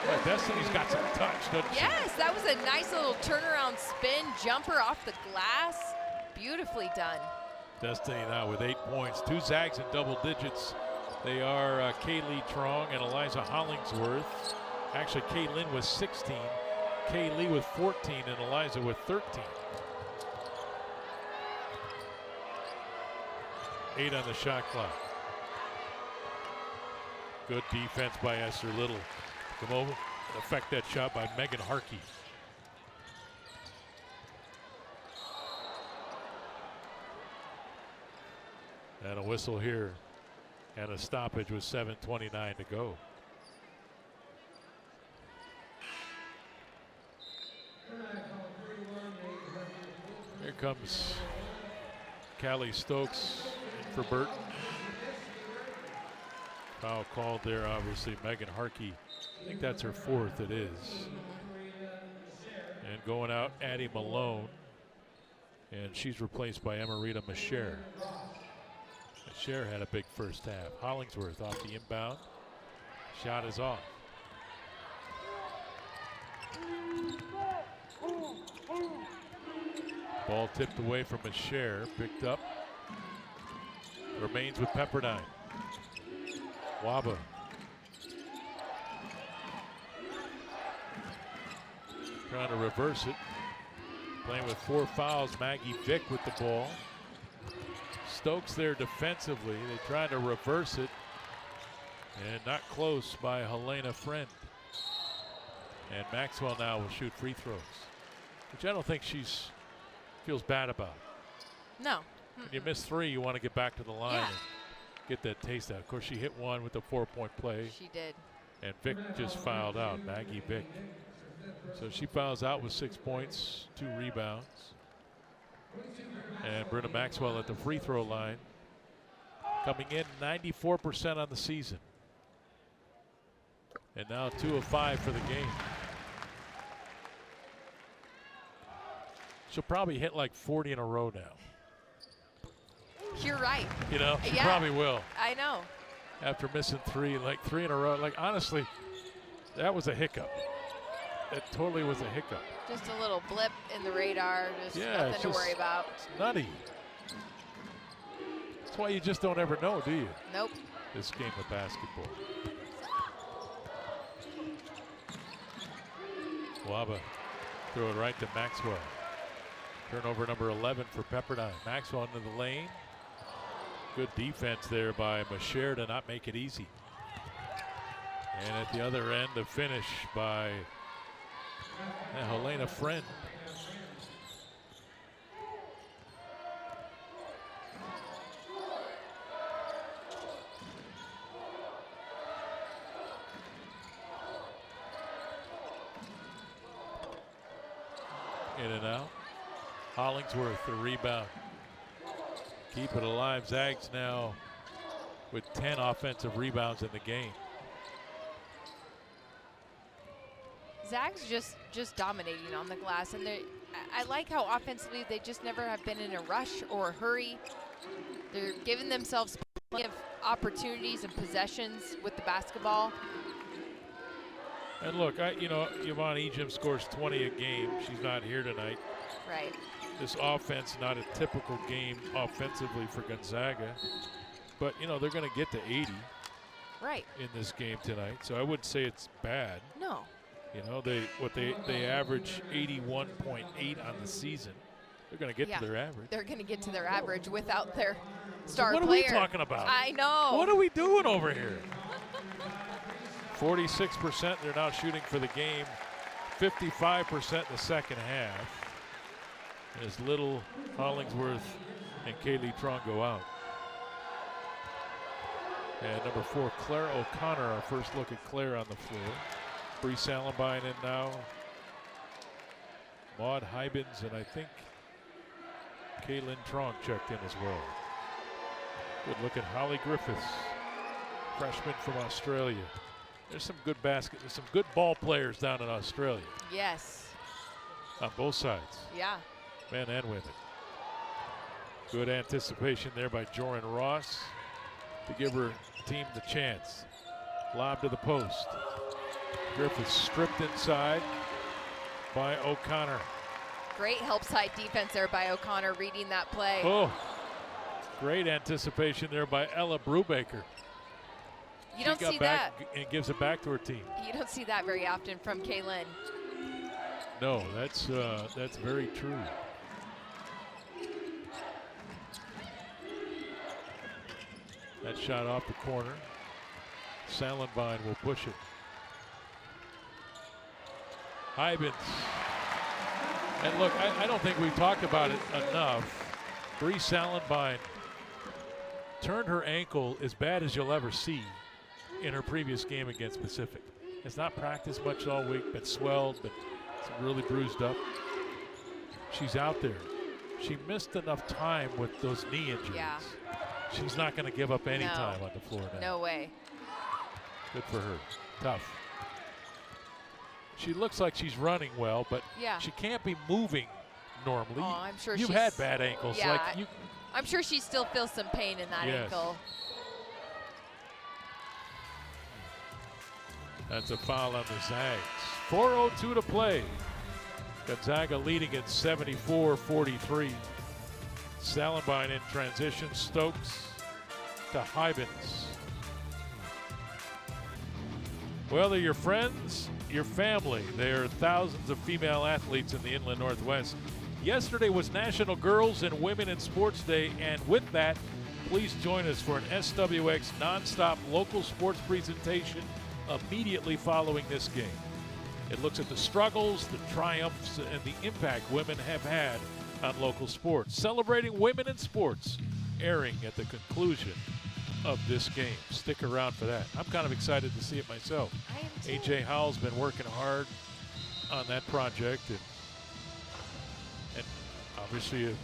Speaker 2: Well, Destiny's got some touch, doesn't she?
Speaker 3: Yes, that was a nice little turnaround spin jumper off the glass. Beautifully done.
Speaker 2: Destiny now with 8 points. 2 Zags in double digits. They are Kaylee Trong and Eliza Hollingsworth. Actually, Kaylin with 16, Kaylee with 14, and Eliza with 13. 8 on the shot clock. Good defense by Esther Little. Come over and affect that shot by Megan Harkey. And a whistle here and a stoppage with 7:29 to go. Here comes Callie Stokes in for Burton. Foul called there, obviously. Megan Harkey, I think that's her fourth, it is. And going out, Addie Malone. And she's replaced by Emerita Masher. Masher had a big first half. Hollingsworth off the inbound. Shot is off. Ball tipped away from Masher, picked up. Remains with Pepperdine. Waba. Trying to reverse it. Playing with 4 fouls, Maggie Vick with the ball. Stokes there defensively. They try to reverse it. And not close by Helena Friend. And Maxwell now will shoot free throws, which I don't think she's feels bad about.
Speaker 3: No.
Speaker 2: When you miss 3, you want to get back to the line and get that taste out. Of course, she hit one with the 4-point play.
Speaker 3: She did.
Speaker 2: And Vick just fouled out, Maggie Vick. So she fouls out with 6 points, 2 rebounds. And Brenda Maxwell at the free throw line, coming in 94% on the season. And now 2 of 5 for the game. She'll probably hit like 40 in a row now.
Speaker 3: You're right.
Speaker 2: You know, she probably will.
Speaker 3: I know.
Speaker 2: After missing 3, like 3 in a row. Like, honestly, that was a hiccup. It totally was a hiccup.
Speaker 3: Just a little blip in the radar. Just nothing to worry about.
Speaker 2: It's nutty. That's why you just don't ever know, do you?
Speaker 3: Nope.
Speaker 2: This game of basketball. Waba throw it right to Maxwell. Turnover number 11 for Pepperdine. Maxwell into the lane. Good defense there by Masher to not make it easy. And at the other end, a finish by Helena Friend. In and out. Hollingsworth, the rebound. Keep it alive. Zags now with 10 offensive rebounds in the game.
Speaker 3: Zags just dominating on the glass, and I like how offensively they just never have been in a rush or a hurry. They're giving themselves plenty of opportunities and possessions with the basketball.
Speaker 2: And look, Yvonne Ejim scores 20 a game. She's not here tonight.
Speaker 3: Right.
Speaker 2: This offense, not a typical game offensively for Gonzaga. But, they're going to get to 80
Speaker 3: right
Speaker 2: in this game tonight. So I wouldn't say it's bad.
Speaker 3: No.
Speaker 2: They average 81.8 on the season. They're going to get to their average.
Speaker 3: They're going to get to their average without their star
Speaker 2: player. What are we talking about?
Speaker 3: I know.
Speaker 2: What are we doing over here? 46% they're now shooting for the game. 55% in the second half. As Little, Hollingsworth, and Kaylee Tron go out. And number 4, Claire O'Connor, our first look at Claire on the floor. Bree Salenbine in now. Maud Hybens, and I think Kaylin Tron checked in as well. Good look at Holly Griffiths, freshman from Australia. There's some good there's some good ball players down in Australia.
Speaker 3: Yes.
Speaker 2: On both sides.
Speaker 3: Yeah.
Speaker 2: Men and women. Good anticipation there by Joran Ross to give her team the chance. Lob to the post. Griffiths stripped inside by O'Connor.
Speaker 3: Great help side defense there by O'Connor, reading that play.
Speaker 2: Oh, great anticipation there by Ella Brubaker.
Speaker 3: You don't see that.
Speaker 2: And gives it back to her team.
Speaker 3: You don't see that very often from Kaylin.
Speaker 2: No, that's very true. That shot off the corner. Salenbine will push it. Hybens. And look, I don't think we've talked about it enough. Bree Salenbine turned her ankle as bad as you'll ever see in her previous game against Pacific. Has not practiced much all week, but swelled, but it's really bruised up. She's out there. She missed enough time with those knee injuries.
Speaker 3: Yeah.
Speaker 2: She's not going to give up any time on the floor now.
Speaker 3: No way.
Speaker 2: Good for her. Tough. She looks like she's running well, but she can't be moving normally.
Speaker 3: Oh, I'm sure
Speaker 2: you've had bad ankles.
Speaker 3: Yeah,
Speaker 2: like
Speaker 3: I'm sure she still feels some pain in that ankle.
Speaker 2: That's a foul on the Zags. 4:02 to play. Gonzaga leading at 74-43. Salenbine in transition. Stokes to Hybens. Well, they're your friends, your family. There are thousands of female athletes in the Inland Northwest. Yesterday was National Girls and Women in Sports Day, and with that, please join us for an SWX nonstop local sports presentation immediately following this game. It looks at the struggles, the triumphs, and the impact women have had on local sports. Celebrating women in sports, airing at the conclusion of this game. Stick around for that. I'm kind of excited to see it myself.
Speaker 3: I am too.
Speaker 2: AJ Howell's been working hard on that project, and obviously a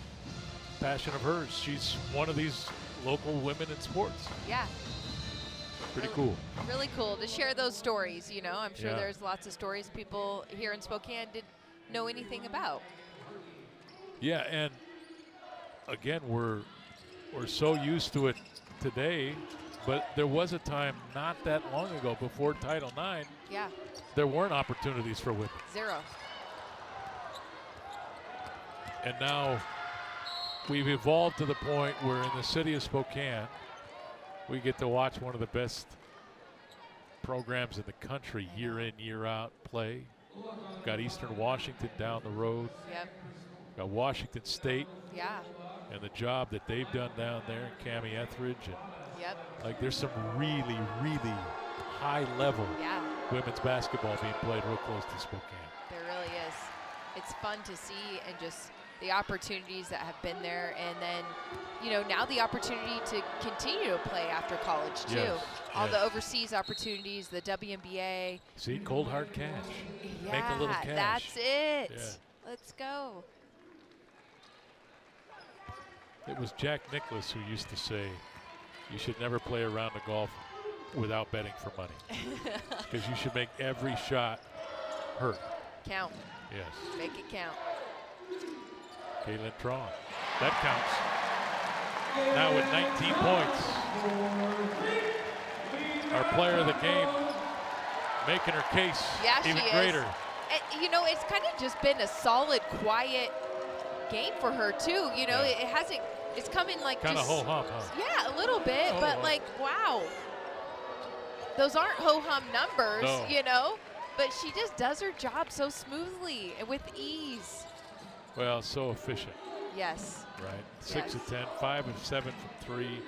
Speaker 2: passion of hers. She's one of these local women in sports.
Speaker 3: Yeah.
Speaker 2: Pretty cool.
Speaker 3: Really cool to share those stories, you know. I'm sure there's lots of stories people here in Spokane didn't know anything about.
Speaker 2: Yeah, and again, we're so used to it today, but there was a time not that long ago before Title IX.
Speaker 3: Yeah.
Speaker 2: There weren't opportunities for women.
Speaker 3: Zero.
Speaker 2: And now we've evolved to the point where in the city of Spokane, we get to watch one of the best programs in the country year in, year out play. We've got Eastern Washington down the road.
Speaker 3: Yep.
Speaker 2: We've got Washington State.
Speaker 3: Yeah.
Speaker 2: And the job that they've done down there, Cammie Etheridge. And like there's some really, really high level women's basketball being played real close to Spokane.
Speaker 3: There really is. It's fun to see, and just the opportunities that have been there, and then, you know, now the opportunity to continue to play after college too.
Speaker 2: Yes,
Speaker 3: all the overseas opportunities, the WNBA.
Speaker 2: See, cold hard cash.
Speaker 3: Yeah,
Speaker 2: make a little cash.
Speaker 3: That's it.
Speaker 2: Yeah.
Speaker 3: Let's go.
Speaker 2: It was Jack Nicklaus who used to say, you should never play a round of golf without betting for money. Because you should make every shot hurt.
Speaker 3: Count.
Speaker 2: Yes.
Speaker 3: Make it count.
Speaker 2: Caitlin Traun. That counts. Now with 19 points. Our player of the game making her case even greater.
Speaker 3: And, you know, it's kind of just been a solid, quiet game for her, too. You know, it hasn't, it's coming like
Speaker 2: kind of ho-hum, huh?
Speaker 3: Yeah, a little bit, but like, wow. Those aren't ho-hum numbers, you know? But she just does her job so smoothly and with ease.
Speaker 2: Well, so efficient.
Speaker 3: Yes.
Speaker 2: Right. 6 of 10, 5 of 7 from 3.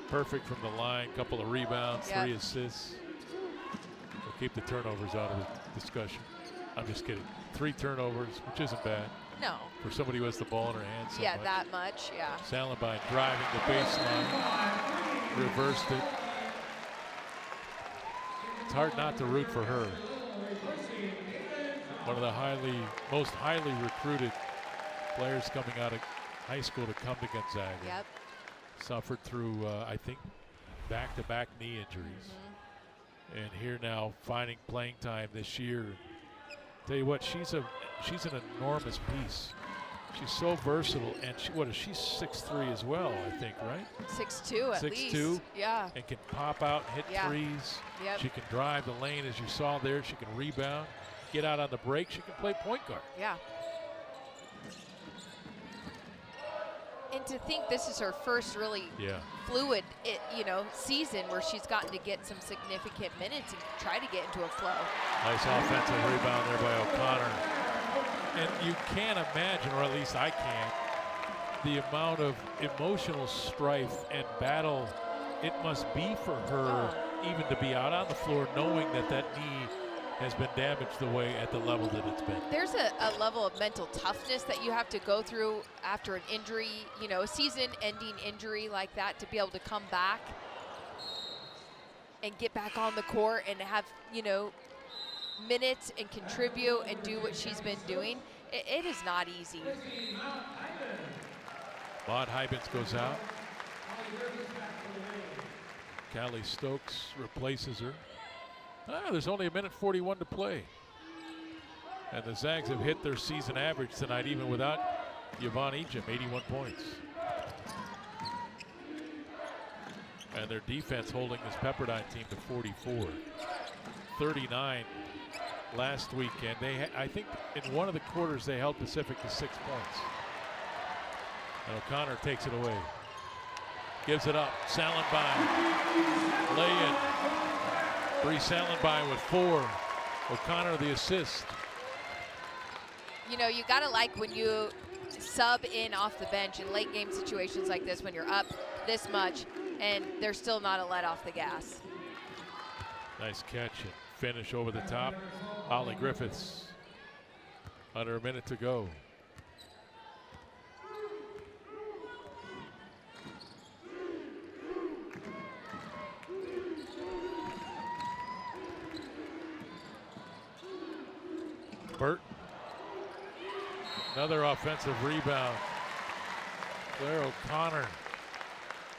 Speaker 2: Perfect from the line. Couple of rebounds, 3 assists. We'll keep the turnovers out of the discussion. I'm just kidding. 3 turnovers, which isn't bad.
Speaker 3: No.
Speaker 2: For somebody who has the ball in her hands so much.
Speaker 3: That much,
Speaker 2: Salenbine driving the baseline. Reversed it. It's hard not to root for her. One of the most highly recruited players coming out of high school to come to Gonzaga.
Speaker 3: Yep.
Speaker 2: Suffered through, I think, back-to-back knee injuries. And here now finding playing time this year. Tell you what, she's an enormous piece. She's so versatile, and she's 6'3" as well, I think, right?
Speaker 3: 6'2" at least.
Speaker 2: 6'2".
Speaker 3: Yeah.
Speaker 2: And can pop out and hit threes.
Speaker 3: Yep.
Speaker 2: She can drive the lane, as you saw there. She can rebound, get out on the break. She can play point guard.
Speaker 3: Yeah. And to think this is her first really fluid, season where she's gotten to get some significant minutes and try to get into a flow.
Speaker 2: Nice offensive rebound there by O'Connor. And you can't imagine, or at least I can't, the amount of emotional strife and battle it must be for her even to be out on the floor knowing that knee has been damaged the way at the level that it's been.
Speaker 3: There's a level of mental toughness that you have to go through after an injury, you know, a season-ending injury like that, to be able to come back and get back on the court and have, you know, minutes and contribute and do what she's been doing. It is not easy.
Speaker 2: Maud Hybens goes out. Callie Stokes replaces her. There's only 1:41 to play. And the Zags have hit their season average tonight, even without Yvonne Ejim, 81 points. And their defense holding this Pepperdine team to 44. 39 last weekend. I think in one of the quarters they held Pacific to 6 points. And O'Connor takes it away. Gives it up. Salenby. Lay in. Bree Salenby with 4. O'Connor the assist.
Speaker 3: You know, you gotta like when you sub in off the bench in late game situations like this, when you're up this much and they're still not a let off the gas.
Speaker 2: Nice catch and finish over the top. Holly Griffiths. Under a minute to go. Burt. Another offensive rebound. Claire O'Connor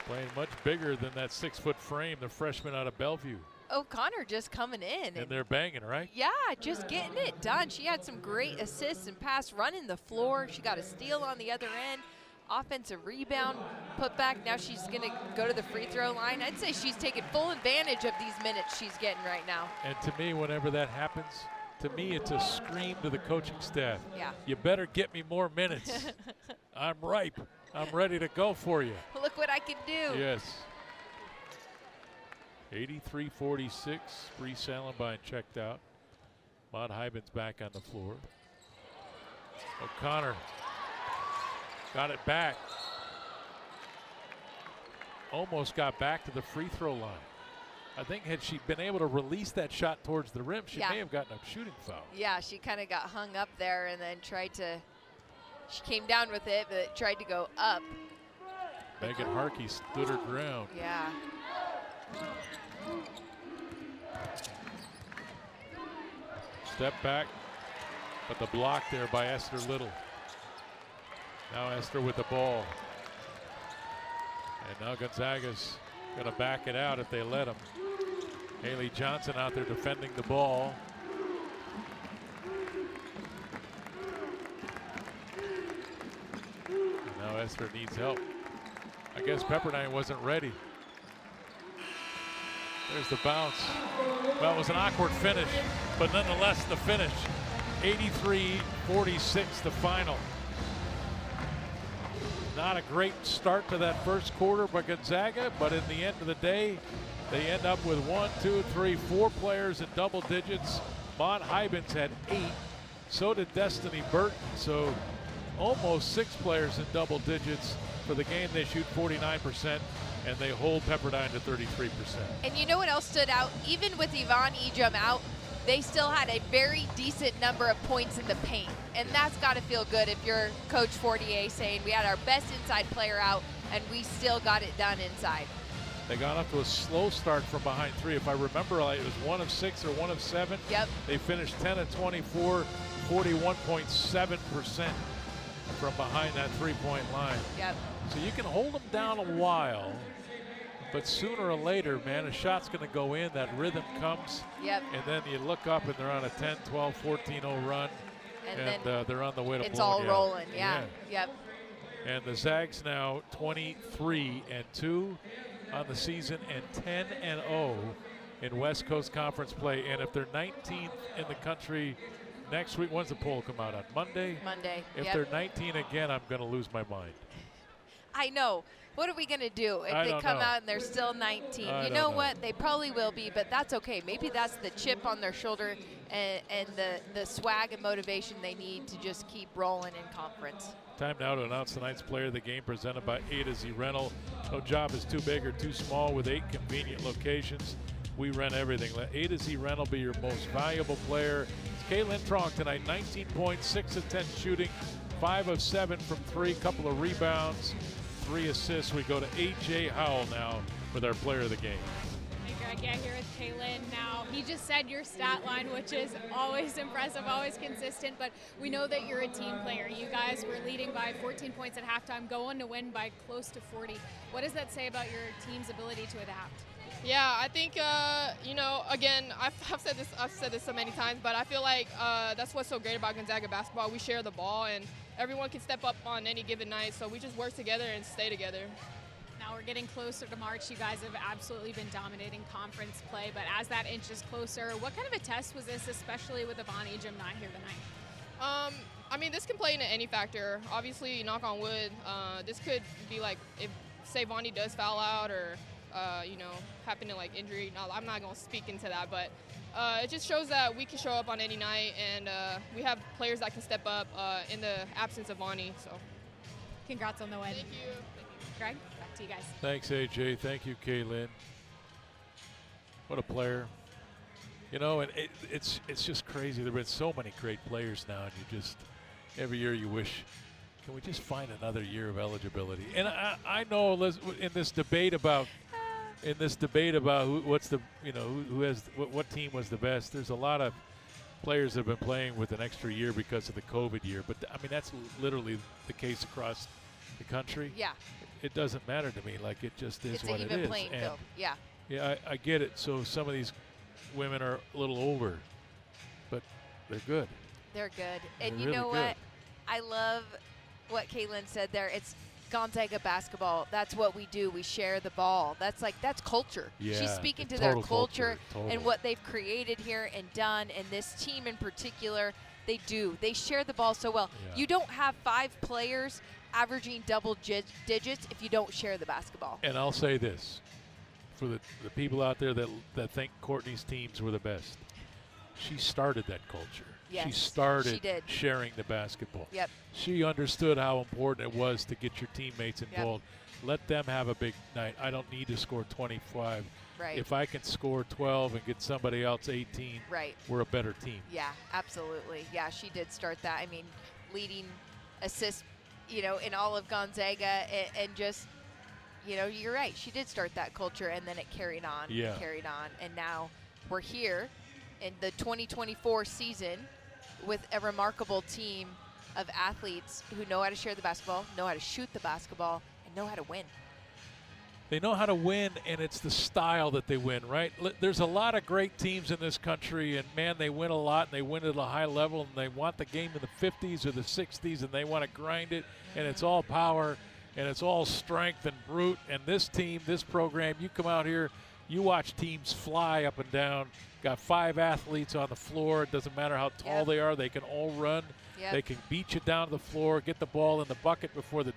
Speaker 2: playing much bigger than that 6-foot frame, the freshman out of Bellevue.
Speaker 3: O'Connor just coming in.
Speaker 2: And they're banging, right?
Speaker 3: Yeah, just getting it done. She had some great assists and pass running the floor. She got a steal on the other end. Offensive rebound, put back. Now she's going to go to the free throw line. I'd say she's taking full advantage of these minutes she's getting right now.
Speaker 2: And to me, whenever that happens, to me, it's a scream to the coaching staff.
Speaker 3: Yeah.
Speaker 2: You better get me more minutes. I'm ripe. I'm ready to go for you.
Speaker 3: Look what I can do.
Speaker 2: Yes. 83-46. Bree Salenby checked out. Maud Hybens back on the floor. O'Connor got it back. Almost got back to the free throw line. I think had she been able to release that shot towards the rim, she may have gotten a shooting foul.
Speaker 3: Yeah, she kind of got hung up there and then tried to, she came down with it, but tried to go up.
Speaker 2: Megan Harkey stood her ground.
Speaker 3: Yeah.
Speaker 2: Step back, but the block there by Esther Little. Now Esther with the ball. And now Gonzaga's going to back it out if they let them. Haley Johnson out there defending the ball. And now Esther needs help. I guess Pepperdine wasn't ready. There's the bounce. Well, it was an awkward finish, but nonetheless the finish. 83-46 the final. Not a great start to that first quarter by Gonzaga, but in the end of the day, they end up with 4 players in double digits. Maud Hybens had 8. So did Destiny Burton. So almost 6 players in double digits. For the game, they shoot 49%, and they hold Pepperdine to 33%.
Speaker 3: And you know what else stood out? Even with Yvonne Ejim out, they still had a very decent number of points in the paint. And that's got to feel good if you're Coach Fortier saying we had our best inside player out and we still got it done inside.
Speaker 2: They got off to a slow start from behind 3. If I remember right, it was 1 of 6 or 1 of 7.
Speaker 3: Yep.
Speaker 2: They finished 10 of 24, 41.7% from behind that 3-point line.
Speaker 3: Yep.
Speaker 2: So you can hold them down a while, but sooner or later, man, a shot's going to go in, that rhythm comes.
Speaker 3: Yep.
Speaker 2: And then you look up and they're on a 10, 12, 14-0 run. And they're on the way to
Speaker 3: it's all rolling, yeah. Yep.
Speaker 2: And the Zags now 23-2 on the season and 10-0 in West Coast Conference play. And if they're 19th in the country next week, when's the poll come out on? Monday?
Speaker 3: Monday.
Speaker 2: If they're 19 again, I'm going to lose my mind.
Speaker 3: I know. What are we going to do if they come out and they're still 19? You know what? They probably will be, but that's okay. Maybe that's the chip on their shoulder and the swag and motivation they need to just keep rolling in conference.
Speaker 2: Time now to announce tonight's player of the game, presented by A to Z Rental. No job is too big or too small with 8 convenient locations. We rent everything. Let A to Z Rental be your most valuable player. It's Caitlin Tronk tonight, 19 points, 6 of 10 shooting, 5 of 7 from 3, couple of rebounds, 3 assists. We go to A.J. Howell now with our player of the game.
Speaker 4: Hey Greg, yeah, here with Kaylin now. He just said your stat line, which is always impressive, always consistent, but we know that you're a team player. You guys were leading by 14 points at halftime, go on to win by close to 40. What does that say about your team's ability to adapt?
Speaker 8: Yeah, I think, you know, again, I've said this so many times, but I feel like that's what's so great about Gonzaga basketball. We share the ball, and everyone can step up on any given night, so we just work together and stay together.
Speaker 4: Now we're getting closer to March. You guys have absolutely been dominating conference play, but as that inches closer, what kind of a test was this, especially with Yvonne Ejim not here tonight?
Speaker 8: I mean, this can play into any factor. Obviously, knock on wood, this could be like if, say, Vonnie does foul out or, you know, happen to like injury. Now, I'm not going to speak into that, but it just shows that we can show up on any night, and we have players that can step up in the absence of Vonnie. So,
Speaker 4: congrats on the win.
Speaker 8: thank you.
Speaker 4: Greg, back to you guys.
Speaker 2: Thanks, AJ. Thank you, Kaylin. What a player. You know, and it's just crazy. There have been so many great players now, and you just, every year you wish, can we just find another year of eligibility? And I know in this debate about what's the, you know, who has what team was the best, there's a lot of players that have been playing with an extra year because of the COVID year. But I mean, that's literally the case across the country.
Speaker 3: Yeah.
Speaker 2: It doesn't matter to me. Like, it just is what it is.
Speaker 3: It's an even playing field. Yeah.
Speaker 2: Yeah, I get it. So some of these women are a little over, but they're good.
Speaker 3: They're good. And
Speaker 2: They're
Speaker 3: you
Speaker 2: really
Speaker 3: know
Speaker 2: good.
Speaker 3: what? I love what Caitlin said there. It's Gonzaga basketball. That's what we do. We share the ball. That's culture.
Speaker 2: Yeah,
Speaker 3: She's speaking to
Speaker 2: total
Speaker 3: their culture
Speaker 2: total.
Speaker 3: and what they've created here and done. And this team in particular, they do. They share the ball so well.
Speaker 2: Yeah.
Speaker 3: You don't have 5 players averaging double digits if you don't share the basketball.
Speaker 2: And I'll say this, for the people out there that think Courtney's teams were the best, she started that culture.
Speaker 3: Yes,
Speaker 2: she started
Speaker 3: she did.
Speaker 2: sharing the basketball.
Speaker 3: Yep.
Speaker 2: She understood how important it was to get your teammates involved. Let them have a big night. I don't need to score 25.
Speaker 3: Right.
Speaker 2: If I can score 12 and get somebody else 18,
Speaker 3: Right.
Speaker 2: we're a better team.
Speaker 3: Yeah, absolutely. Yeah, she did start that. I mean, leading assists, you know, in all of Gonzaga, and just, you know, you're right. She did start that culture, and then it carried on.
Speaker 2: Yeah.
Speaker 3: Carried on, and now we're here in the 2024 season with a remarkable team of athletes who know how to share the basketball, know how to shoot the basketball, and know how to win.
Speaker 2: They know how to win, and it's the style that they win, right? There's a lot of great teams in this country, and, man, they win a lot, and they win at a high level, and they want the game in the 50s or the 60s, and they want to grind it, and it's all power, and it's all strength and brute. And this team, this program, you come out here, you watch teams fly up and down, got 5 athletes on the floor. It doesn't matter how tall they are. They can all run.
Speaker 3: Yep.
Speaker 2: They can beat you down to the floor, get the ball in the bucket before the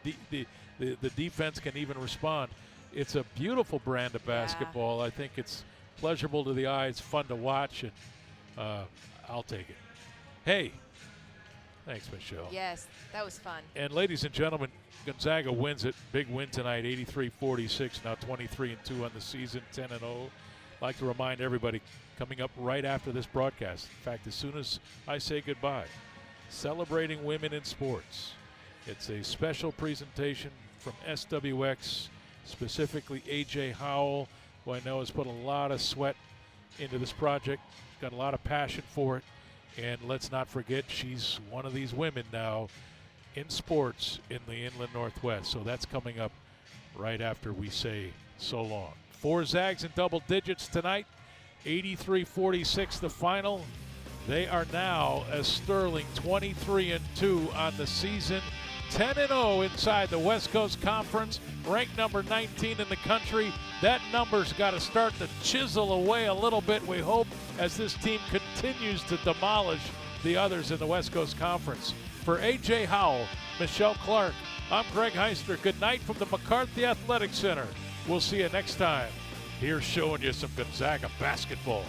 Speaker 2: defense can even respond. It's a beautiful brand of basketball. I think it's pleasurable to the eye. It's fun to watch, and I'll take it. Hey, thanks, Michelle.
Speaker 3: Yes, that was fun.
Speaker 2: And ladies and gentlemen, Gonzaga wins it. Big win tonight, 83-46, now 23-2 on the season, 10-0. I'd like to remind everybody, coming up right after this broadcast, in fact, as soon as I say goodbye, Celebrating Women in Sports. It's a special presentation from SWX, specifically A.J. Howell, who I know has put a lot of sweat into this project. She's got a lot of passion for it. And let's not forget, she's one of these women now in sports in the Inland Northwest. So that's coming up right after we say so long. 4 Zags in double digits tonight, 83-46 the final. They are now a sterling 23-2 on the season, 10-0 inside the West Coast Conference, ranked number 19 in the country. That number's got to start to chisel away a little bit, we hope, as this team continues to demolish the others in the West Coast Conference. For A.J. Howell, Michelle Clark, I'm Greg Heister. Good night from the McCarthy Athletic Center. We'll see you next time. Here's showing you some Gonzaga basketball.